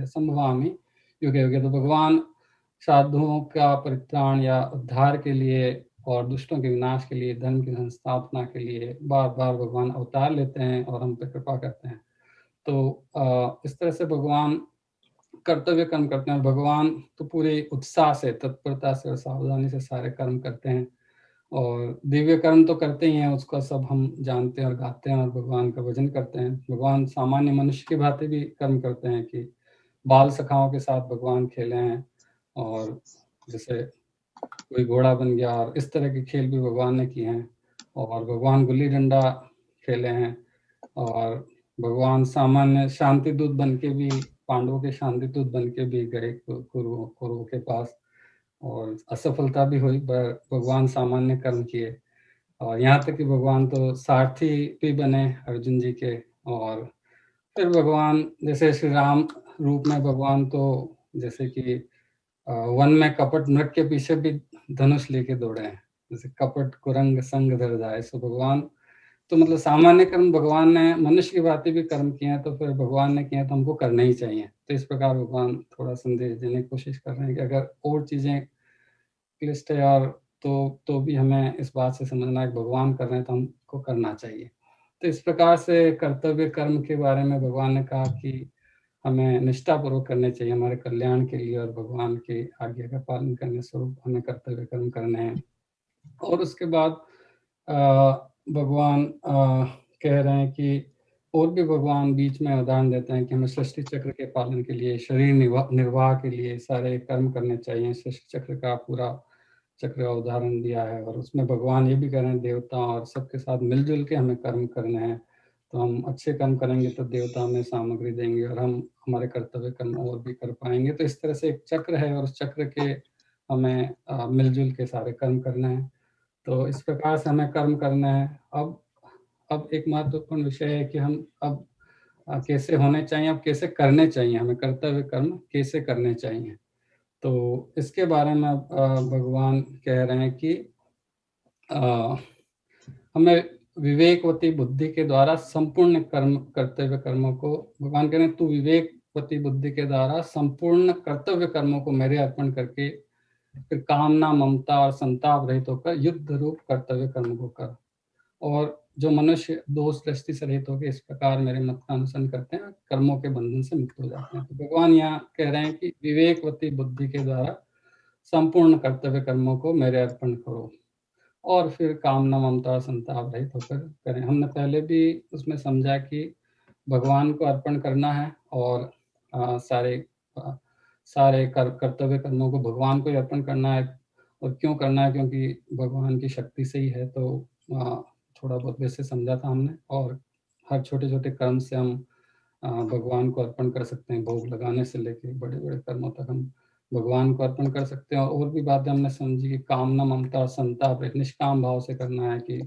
संभवामि युगे युगे। तो भगवान साधुओं का परित्राण या उद्धार के लिए और दुष्टों के विनाश के लिए, धर्म की संस्थापना के लिए बार बार भगवान अवतार लेते हैं और हम पे कृपा करते हैं। तो इस तरह से भगवान कर्तव्य कर्म करते हैं। भगवान तो पूरे उत्साह से, तत्परता से और सावधानी से सारे कर्म करते हैं और दिव्य कर्म तो करते ही हैं, उसका सब हम जानते हैं और गाते हैं और भगवान का भजन करते हैं। भगवान सामान्य मनुष्य की भांति भी कर्म करते हैं कि बाल सखाओं के साथ भगवान खेले हैं और जैसे कोई घोड़ा बन गया और इस तरह के खेल भी भगवान ने किए हैं। और भगवान गुल्ली डंडा खेले हैं और भगवान सामान्य शांति दूत बन के भी, पांडवों के शांति दूत बन के भी गए कुरुओं के पास और असफलता भी हुई, पर भगवान सामान्य कर्म किए। और यहाँ तक कि भगवान तो सारथी भी बने अर्जुन जी के। और फिर भगवान जैसे श्री राम रूप में भगवान तो जैसे कि वन में कपट नृग के पीछे भी धनुष लेके दौड़े हैं, जैसे कपट कुरंग संग धर जाए। सो भगवान तो मतलब सामान्य कर्म भगवान ने मनुष्य की बातें भी कर्म किए हैं, तो फिर भगवान ने किए तो हमको करने ही चाहिए। तो इस प्रकार भगवान थोड़ा संदेश देने की कोशिश कर रहे हैं कि अगर और चीजें क्लिष्ट है और तो भी हमें इस बात से समझना है कि भगवान कर रहे हैं तो हमको करना चाहिए। तो इस प्रकार से कर्तव्य कर्म के बारे में भगवान ने कहा कि हमें निष्ठापूर्वक करने चाहिए हमारे कल्याण के लिए और भगवान के आज्ञा का पालन करने स्वरूप हमें कर्तव्य कर्म करने हैं। और उसके बाद भगवान कह रहे हैं कि और भी भगवान बीच में उदाहरण देते हैं कि हमें सृष्टि चक्र के पालन के लिए, शरीर निर्वाह के लिए सारे कर्म करने चाहिए। सृष्टि चक्र का पूरा चक्र का उदाहरण दिया है और उसमें भगवान ये भी कह रहे हैं देवता और सबके साथ मिलजुल के हमें कर्म करने हैं। तो हम अच्छे कर्म करेंगे तो देवता हमें सामग्री देंगे और हम हमारे कर्तव्य कर्म और भी कर पाएंगे। तो इस तरह से एक चक्र है और उस चक्र के हमें मिलजुल के सारे कर्म करने हैं। तो इस प्रकार से हमें कर्म करना है। अब अब एक महत्वपूर्ण विषय है कि हम अब कैसे होने चाहिए, अब कैसे करने चाहिए, हमें कर्तव्य कर्म कैसे करने चाहिए। तो इसके बारे में भगवान कह रहे हैं कि हमें विवेकवती बुद्धि के द्वारा संपूर्ण कर्तव्य कर्मों को, भगवान कह रहे हैं तू विवेकवती बुद्धि के द्वारा संपूर्ण कर्तव्य कर्मों को मेरे अर्पण करके फिर कामना, ममता और संताप रहित होकर युद्ध रूप कर्तव्य कर्म को कर। और जो मनुष्य दोष दृष्टि से रहित होकर इस प्रकार मेरे मत का अनुसरण करते हैं, कर्मों के बंधन से मुक्त हो जाते हैं। तो भगवान यहाँ कह रहे हैं कि विवेकवती बुद्धि के द्वारा संपूर्ण कर्तव्य कर्मों को मेरे अर्पण करो और फिर कामना, ममता और संताप रहित होकर करें। हमने पहले भी उसमें समझा कि भगवान को अर्पण करना है और सारे कर्तव्य कर्मों को भगवान को अर्पण करना है। और क्यों करना है? क्योंकि भगवान की शक्ति से ही है। तो थोड़ा बहुत वैसे समझा था हमने। और हर छोटे छोटे कर्म से हम भगवान को अर्पण कर सकते हैं। भोग लगाने से लेके बड़े बड़े कर्मों तक हम भगवान को अर्पण कर सकते हैं। और भी बातें हमने समझी कि कामना, ममता और संताप एक निष्काम भाव से करना है, कि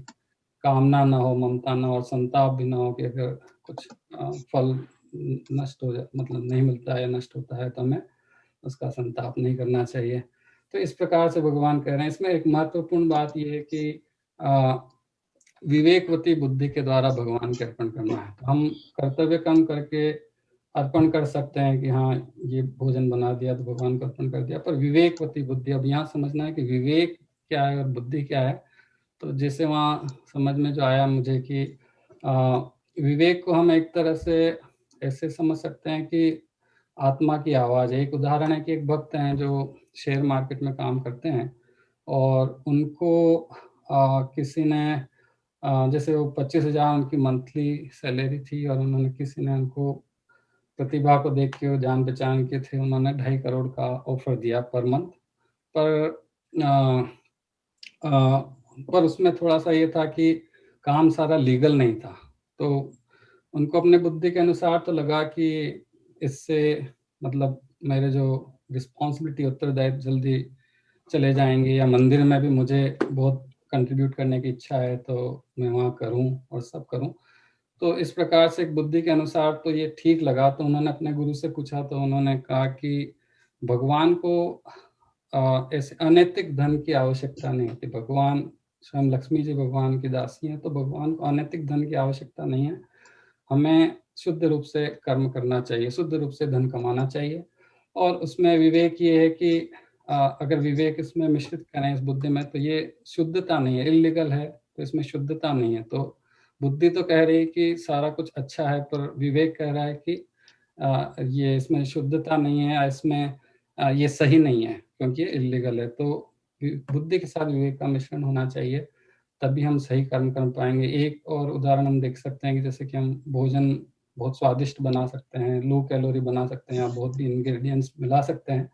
कामना ना हो, ममता ना हो और संताप भी ना हो कि अगर कुछ फल नष्ट हो जाए, मतलब नहीं मिलता है या नष्ट होता है, तो हमें उसका संताप नहीं करना चाहिए। तो इस प्रकार से भगवान कह रहे हैं। इसमें एक महत्वपूर्ण बात यह है कि विवेकवती बुद्धि के द्वारा भगवान के अर्पण करना है। तो हम कर्तव्य कर्म करके अर्पण कर सकते हैं कि हाँ ये भोजन बना दिया तो भगवान को अर्पण कर दिया, पर विवेकवती बुद्धि, अब यहाँ समझना है कि विवेक क्या है और बुद्धि क्या है। तो जैसे वहाँ समझ में जो आया मुझे कि विवेक को हम एक तरह से ऐसे समझ सकते हैं कि आत्मा की आवाज़ है। एक उदाहरण है कि एक भक्त हैं जो शेयर मार्केट में काम करते हैं और उनको किसी ने जैसे वो 25,000 उनकी मंथली सैलरी थी और उन्होंने किसी ने उनको प्रतिभा को देख के, जान पहचान के थे, उन्होंने 2.5 करोड़ का ऑफर दिया पर मंथ। पर उसमें थोड़ा सा ये था कि काम सारा लीगल नहीं था। तो उनको अपने बुद्धि के अनुसार तो लगा कि इससे मतलब मेरे जो रिस्पॉन्सिबिलिटी, उत्तरदायित्व जल्दी चले जाएंगे, या मंदिर में भी मुझे बहुत कंट्रीब्यूट करने की इच्छा है तो मैं वहाँ करूँ और सब करूँ। तो इस प्रकार से एक बुद्धि के अनुसार तो ये ठीक लगा। तो उन्होंने अपने गुरु से पूछा तो उन्होंने कहा कि भगवान को ऐसे अनैतिक धन की आवश्यकता नहीं होती। भगवान स्वयं लक्ष्मी जी भगवान की दासी हैं, तो भगवान को अनैतिक धन की आवश्यकता नहीं है। हमें शुद्ध रूप से कर्म करना चाहिए, शुद्ध रूप से धन कमाना चाहिए। और उसमें विवेक ये है कि अगर विवेक इसमें मिश्रित करें इस बुद्धि में, तो ये शुद्धता नहीं है, इल्लीगल है, तो इसमें शुद्धता नहीं है। तो बुद्धि तो कह रही है कि सारा कुछ अच्छा है, पर विवेक कह रहा है कि ये इसमें शुद्धता नहीं है, इसमें ये सही नहीं है क्योंकि ये इल्लीगल है। तो बुद्धि के साथ विवेक का मिश्रण होना चाहिए, तभी हम सही कर्म कर पाएंगे। एक और उदाहरण हम देख सकते हैं कि जैसे कि हम भोजन बहुत स्वादिष्ट बना सकते हैं, लो कैलोरी बना सकते हैं, या बहुत भी इंग्रेडिएंट्स मिला सकते हैं,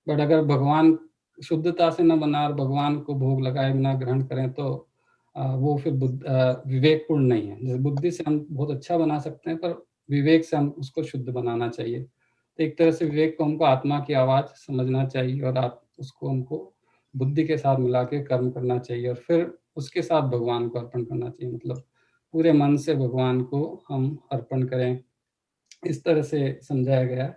बट अगर भगवान शुद्धता से न बना और भगवान को भोग लगाए बिना ग्रहण करें तो वो फिर विवेकपूर्ण नहीं है। जैसे बुद्धि से हम बहुत अच्छा बना सकते हैं, पर विवेक से हम उसको शुद्ध बनाना चाहिए। तो एक तरह से विवेक को हमको आत्मा की आवाज़ समझना चाहिए और उसको हमको बुद्धि के साथ मिला के कर्म करना चाहिए और फिर उसके साथ भगवान को अर्पण करना चाहिए। मतलब पूरे मन से भगवान को हम अर्पण करें, इस तरह से समझाया गया है।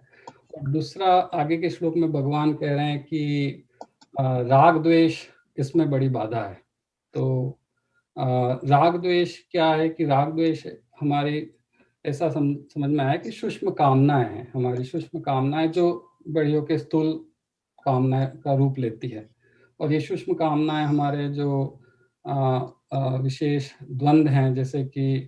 और दूसरा, आगे के श्लोक में भगवान कह रहे हैं कि राग द्वेष इसमें बड़ी बाधा है। तो राग द्वेष क्या है कि राग द्वेष हमारी ऐसा समझ में आया कि सूक्ष्म कामनाएं हैं, हमारी सूक्ष्म कामनाएं जो बड़ी होकर स्थूल कामना का रूप लेती है। और ये सूक्ष्म कामनाएं हमारे जो विशेष द्वंद्व हैं, जैसे कि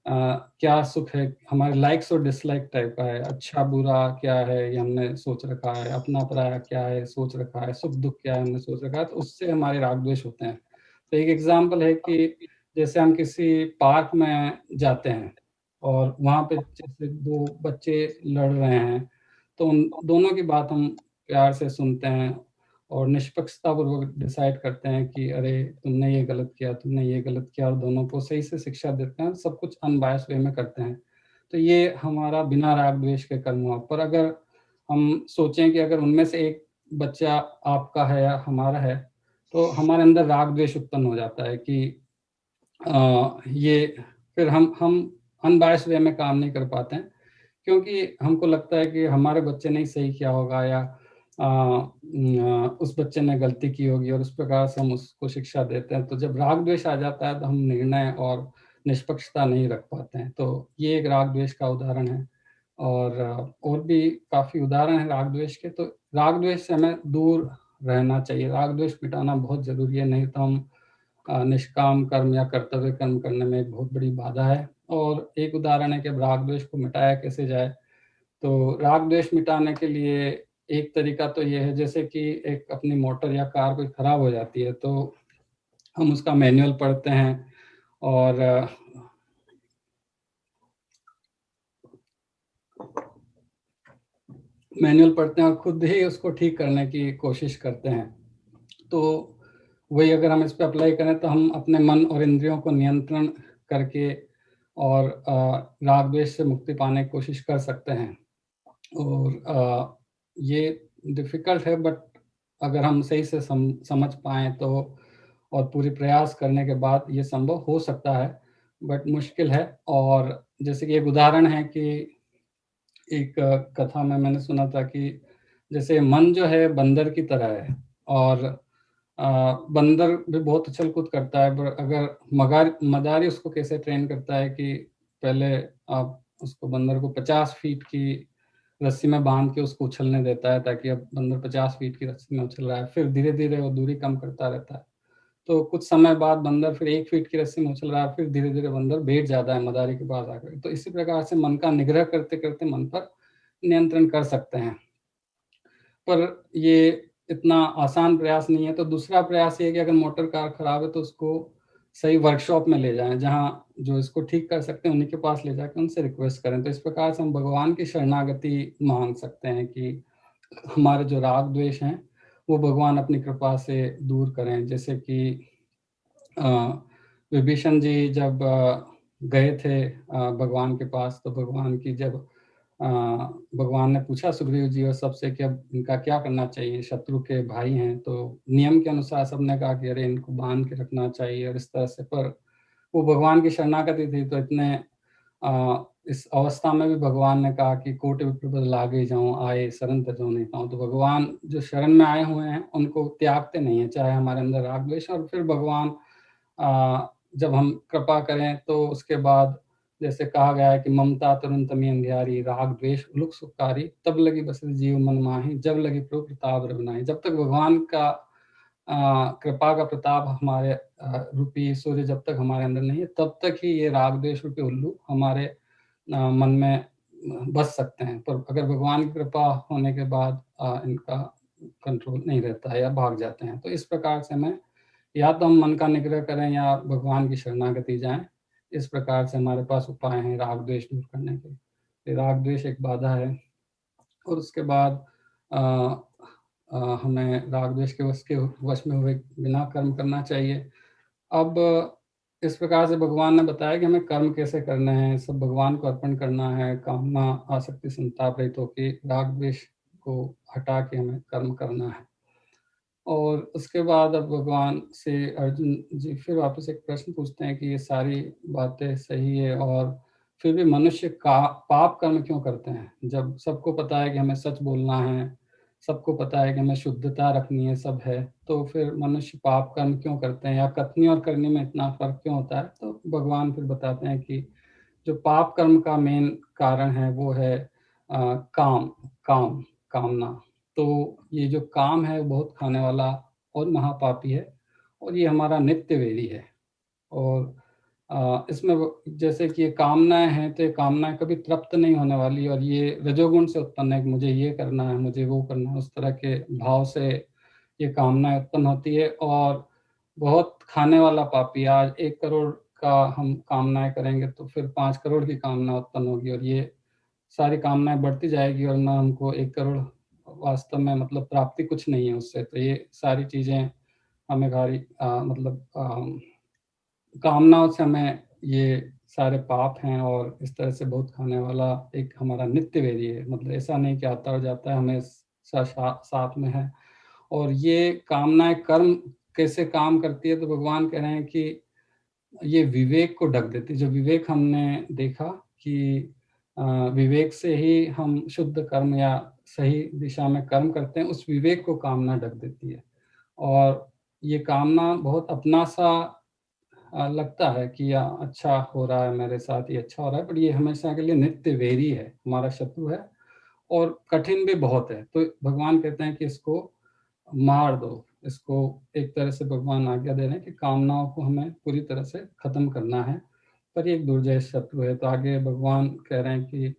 क्या सुख है, हमारे लाइक्स और डिसलाइक टाइप का है, अच्छा बुरा क्या है ये हमने सोच रखा है, अपना पराया क्या है सोच रखा है, सुख दुख क्या है हमने सोच रखा है, तो उससे हमारे राग द्वेष होते हैं। तो एक एग्जाम्पल है कि जैसे हम किसी पार्क में जाते हैं और वहाँ पे जैसे दो बच्चे लड़ रहे हैं, तो उन दोनों की बात हम प्यार से सुनते हैं और निष्पक्षतापूर्वक डिसाइड करते हैं कि अरे तुमने ये गलत किया, तुमने ये गलत किया, और दोनों को सही से शिक्षा देते हैं, सब कुछ अनबायस्ड वे में करते हैं। तो ये हमारा बिना राग द्वेष के कर्म हुआ। पर अगर हम सोचें कि अगर उनमें से एक बच्चा आपका है या हमारा है, तो हमारे अंदर राग द्वेष उत्पन्न हो जाता है कि ये फिर हम अनबायस्ड वे में काम नहीं कर पाते हैं, क्योंकि हमको लगता है कि हमारे बच्चे ने सही किया होगा या उस बच्चे ने गलती की होगी, और उस प्रकार से हम उसको शिक्षा देते हैं। तो जब राग द्वेष आ जाता है तो हम निर्णय और निष्पक्षता नहीं रख पाते हैं। तो ये एक राग द्वेष का उदाहरण है, और भी काफ़ी उदाहरण है राग द्वेष के। तो राग द्वेष से हमें दूर रहना चाहिए, राग द्वेष मिटाना बहुत ज़रूरी है, नहीं तो हम निष्काम कर्म या कर्तव्य कर्म करने में एक बहुत बड़ी बाधा है। और एक उदाहरण है कि राग द्वेष को मिटाया कैसे जाए। तो राग द्वेष मिटाने के लिए एक तरीका तो ये है, जैसे कि एक अपनी मोटर या कार कोई खराब हो जाती है तो हम उसका मैनुअल पढ़ते हैं, और मैनुअल पढ़ते हैं और खुद ही उसको ठीक करने की कोशिश करते हैं। तो वही अगर हम इस पे अप्लाई करें तो हम अपने मन और इंद्रियों को नियंत्रण करके और राग द्वेष से मुक्ति पाने की कोशिश कर सकते हैं। और ये डिफ़िकल्ट है, बट अगर हम सही से समझ पाएँ तो, और पूरी प्रयास करने के बाद ये संभव हो सकता है, बट मुश्किल है। और जैसे कि एक उदाहरण है कि एक कथा में मैंने सुना था कि जैसे मन जो है बंदर की तरह है, और बंदर भी बहुत उछल-कूद करता है, पर अगर मदारी उसको कैसे ट्रेन करता है कि पहले आप उसको बंदर को 50 फीट की रस्सी में बांध के उसको उछलने देता है, ताकि अब बंदर 50 फीट की रस्सी में उछल रहा है, फिर धीरे-धीरे वो दूरी कम करता रहता है। तो कुछ समय बाद बंदर फिर 1 फीट की रस्सी में उछल रहा है, फिर धीरे-धीरे बंदर बैठ जाता है मदारी के पास आकर। तो इसी प्रकार से मन का निग्रह करते-करते मन पर नियंत्रण कर सकते हैं। पर ये इतना आसान प्रयास नहीं है। तो दूसरा प्रयास ये है कि अगर मोटर कार खराब है तो उसको सही वर्कशॉप में ले जाएँ, जहाँ जो इसको ठीक कर सकते हैं उन्हीं के पास ले जाके उनसे रिक्वेस्ट करें। तो इस प्रकार से हम भगवान की शरणागति माँग सकते हैं कि हमारे जो राग द्वेष हैं, वो भगवान अपनी कृपा से दूर करें। जैसे कि अ, विभीषण जी जब गए थे भगवान के पास, तो भगवान की जब भगवान ने पूछा सुग्रीव जी और सबसे कि अब इनका क्या करना चाहिए, शत्रु के भाई हैं, तो नियम के अनुसार सबने कहा कि अरे इनको बांध के रखना चाहिए और इस तरह से। पर वो भगवान की शरणागति थी, तो इस अवस्था में भी भगवान ने कहा कि कोटि विप्र पद लागे जाऊं, आए शरण तजो नहीं पाऊं। तो भगवान जो शरण में आए हुए हैं उनको त्यागते नहीं है, चाहे हमारे अंदर राग द्वेष। और फिर भगवान जब हम कृपा करें तो उसके बाद जैसे कहा गया है कि ममता तरुण तमी अंधियारी, राग द्वेष उलुक सुखारी, तब लगी बसत जीव मन माही, जब लगी प्रभु प्रताप रघुनाई। जब तक भगवान का कृपा का प्रताप हमारे रूपी सूर्य जब तक हमारे अंदर नहीं है, तब तक ही ये राग द्वेष रूपी उल्लू हमारे मन में बस सकते हैं। पर अगर भगवान की कृपा होने के बाद इनका कंट्रोल नहीं रहता है या भाग जाते हैं। तो इस प्रकार से हमें या तो हम मन का निग्रह करें या भगवान की शरणागति जाएं। इस प्रकार से हमारे पास उपाय हैं राग द्वेष दूर करने के। ये राग द्वेष एक बाधा है। और उसके बाद हमें राग द्वेष के वश में हुए बिना कर्म करना चाहिए। अब इस प्रकार से भगवान ने बताया कि हमें कर्म कैसे करने हैं, सब भगवान को अर्पण करना है, कामना आसक्ति संताप रहित होकर राग द्वेष को हटा के हमें कर्म करना है। और उसके बाद अब भगवान से अर्जुन जी फिर वापस एक प्रश्न पूछते हैं कि ये सारी बातें सही है, और फिर भी मनुष्य का पाप कर्म क्यों करते हैं, जब सबको पता है कि हमें सच बोलना है, सबको पता है कि हमें शुद्धता रखनी है, सब है, तो फिर मनुष्य पाप कर्म क्यों करते हैं, या कथनी और करनी में इतना फर्क क्यों होता है। तो भगवान फिर बताते हैं कि जो पाप कर्म का मेन कारण है वो है कामना। तो ये जो काम है बहुत खाने वाला और महापापी है, और ये हमारा नित्य वेदी है। और इसमें जैसे कि ये कामनाएं हैं, तो ये कामनाएं कभी तृप्त नहीं होने वाली, और ये रजोगुण से उत्पन्न है कि मुझे ये करना है, मुझे वो करना है, उस तरह के भाव से ये कामनाएं उत्पन्न होती है। और बहुत खाने वाला पापी, आज 1 करोड़ का हम कामनाएं करेंगे तो फिर 5 करोड़ की कामना उत्पन्न होगी, और ये सारी कामनाएं बढ़ती जाएगी, और ना हमको 1 करोड़ वास्तव में मतलब प्राप्ति कुछ नहीं है उससे। तो ये सारी चीज़ें हमें कामनाओं से हमें ये सारे पाप हैं, और इस तरह से बहुत खाने वाला एक हमारा नित्य वेदी है। मतलब ऐसा नहीं कि आता हो जाता है, हमें साथ में है। और ये कामनाएं कर्म कैसे काम करती है, तो भगवान कह रहे हैं कि ये विवेक को ढक देती है। जो विवेक हमने देखा कि विवेक से ही हम शुद्ध कर्म या सही दिशा में कर्म करते हैं, उस विवेक को कामना ढक देती है। और ये कामना बहुत अपना सा लगता है कि अच्छा हो रहा है मेरे साथ, ये अच्छा हो रहा है, पर ये हमेशा के लिए नित्य वैरी है, हमारा शत्रु है और कठिन भी बहुत है। तो भगवान कहते हैं कि इसको मार दो, इसको एक तरह से भगवान आज्ञा दे रहे हैं कि कामनाओं को हमें पूरी तरह से खत्म करना है, पर ये एक दुर्जय शत्रु है। तो आगे भगवान कह रहे हैं कि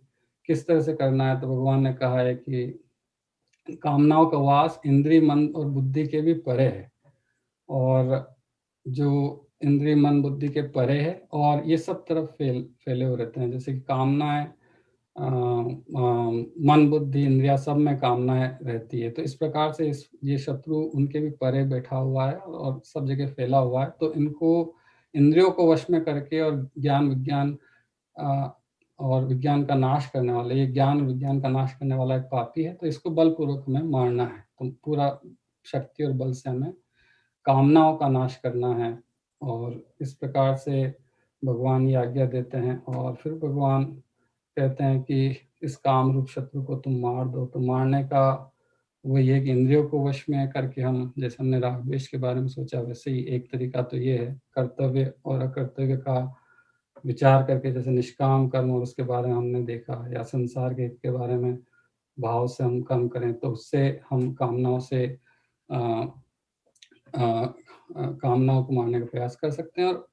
किस तरह से करना है। तो भगवान ने कहा है कि कामनाओं का वास इंद्रिय, मन और बुद्धि के भी परे है, और जो इंद्रिय, मन, बुद्धि के परे है और ये सब तरफ फैले हुए रहते हैं। जैसे कि कामनाएं मन, बुद्धि, इंद्रिया सब में कामनाएं रहती है। तो इस प्रकार से ये शत्रु उनके भी परे बैठा हुआ है और सब जगह फैला हुआ है। तो इनको इंद्रियों को वश में करके और ज्ञान विज्ञान और विज्ञान का नाश करने वाला, ये ज्ञान विज्ञान का नाश करने वाला एक पापी है। तो इसको बलपूर्वक हमें मारना है। तो पूरा शक्ति और बल से हमें कामनाओं का नाश करना है। और इस प्रकार से भगवान ये आज्ञा देते हैं। और फिर भगवान कहते हैं कि इस काम रूप शत्रु को तुम मार दो। तो मारने का वही है कि इंद्रियों को वश में करके हम, जैसे हमने राग द्वेष के बारे में सोचा, वैसे ही एक तरीका तो ये है कर्तव्य और अकर्तव्य का विचार करके, जैसे निष्काम कर्म और उसके बारे में हमने देखा, या संसार के हित के बारे में भाव से हम कर्म करें, तो उससे हम कामनाओं से कामनाओं को मारने का प्रयास कर सकते हैं। और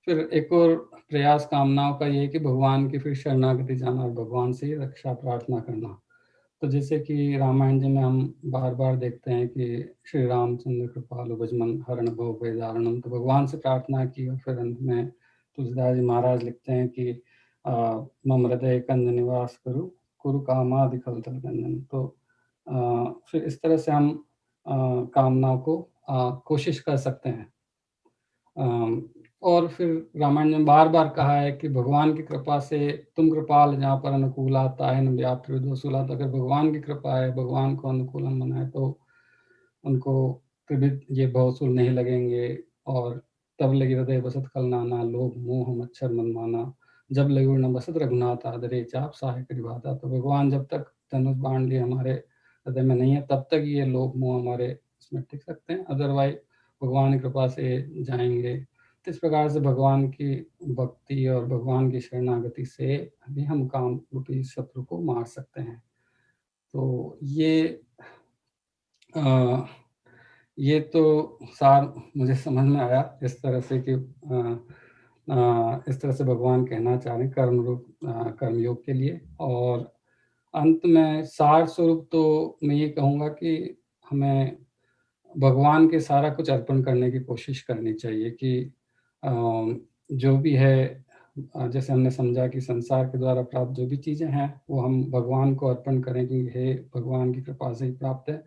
फिर एक और प्रयास कामनाओं का ये है कि भगवान की फिर शरणागति जाना और भगवान से ही रक्षा प्रार्थना करना। तो जैसे कि रामायण जी में हम बार बार देखते हैं कि श्री रामचंद्र कृपालु भजमन हरण भव भय दारुणम, तो भगवान से प्रार्थना की। और फिर अंत में तुलसीदास जी महाराज लिखते हैं कि मम हृदय कंद निवास करू कुरु कामादि खल तल गंजन। तो फिर इस तरह से हम कामनाओं को कोशिश कर सकते हैं। और फिर रामायण में बार बार कहा है कि भगवान की कृपा से तुम कृपाल जहाँ पर अनुकूला ताहे न व्याप्त विदोषूला। तो अगर भगवान की कृपा है, भगवान को अनुकूलन बनाए, तो उनको कभी ये भवसूल नहीं लगेंगे। और तब लगी हृदय बसत खल नाना, लोभ मोह मच्छर मन माना, जब लगी न बसत रघुनाथ आदरे चाप सहाय करिबाता। तो भगवान जब तक धनुष बाण लिए हमारे हृदय में नहीं है, तब तक ये लोभ मोह हमारे इसमें टिक सकते हैं, अदरवाइज भगवान की कृपा से जाएंगे। तो इस प्रकार से भगवान की भक्ति और भगवान की शरणागति से भी हम काम रूपी शत्रु को मार सकते हैं। तो ये तो सार मुझे समझ में आया इस तरह से कि इस तरह से भगवान कहना चाह रहे हैं कर्म रूप कर्मयोग के लिए। और अंत में सार स्वरूप तो मैं ये कहूँगा कि हमें भगवान के सारा कुछ अर्पण करने की कोशिश करनी चाहिए कि जो भी है, जैसे हमने समझा कि संसार के द्वारा प्राप्त जो भी चीज़ें हैं वो हम भगवान को अर्पण करें कि हे भगवान की कृपा से ही प्राप्त है।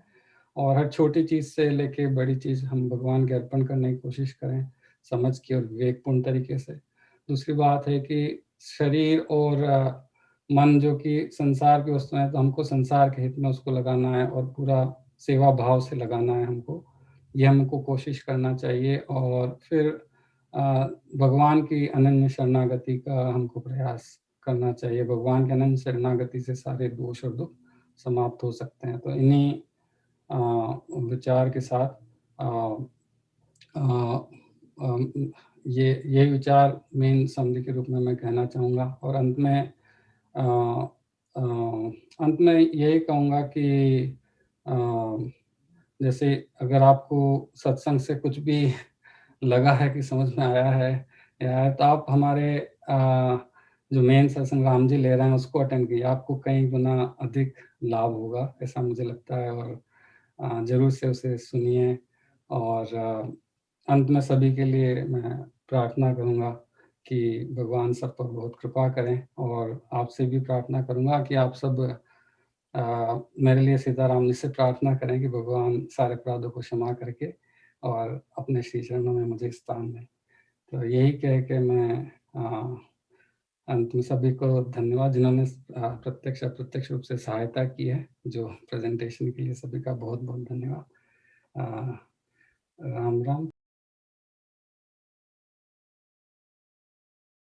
और हर छोटी चीज़ से लेके बड़ी चीज़ हम भगवान के अर्पण करने की कोशिश करें, समझ के और विवेकपूर्ण तरीके से। दूसरी बात है कि शरीर और मन जो कि संसार की वस्तुएं हैं, तो हमको संसार के हित में उसको लगाना है और पूरा सेवा भाव से लगाना है हमको, ये हमको कोशिश करना चाहिए। और फिर भगवान की अनन्य शरणागति का हमको प्रयास करना चाहिए। भगवान की अनन्य शरणागति से सारे दोष और दुख समाप्त हो सकते हैं। तो इन्हीं विचार के साथ ये विचार मेन समझ के रूप में मैं कहना चाहूँगा। और अंत में यही कहूँगा कि जैसे अगर आपको सत्संग से कुछ भी लगा है कि समझ में आया है या तो आप हमारे जो मेन सत्संग राम जी ले रहे हैं उसको अटेंड कीजिए, आपको कई गुना अधिक लाभ होगा, ऐसा मुझे लगता है। और जरूर से उसे सुनिए। और अंत में सभी के लिए मैं प्रार्थना करूँगा कि भगवान सब पर बहुत कृपा करें। और आपसे भी प्रार्थना करूँगा कि आप सब मेरे लिए सीताराम जी से प्रार्थना करें कि भगवान सारे अपराधों को क्षमा करके और अपने श्री चरणों में मुझे स्थान दें। तो यही कह के मैं अंत में सभी को धन्यवाद जिन्होंने प्रत्यक्ष अप्रत्यक्ष रूप से सहायता की है जो प्रेजेंटेशन के लिए, सभी का बहुत बहुत धन्यवाद। राम राम।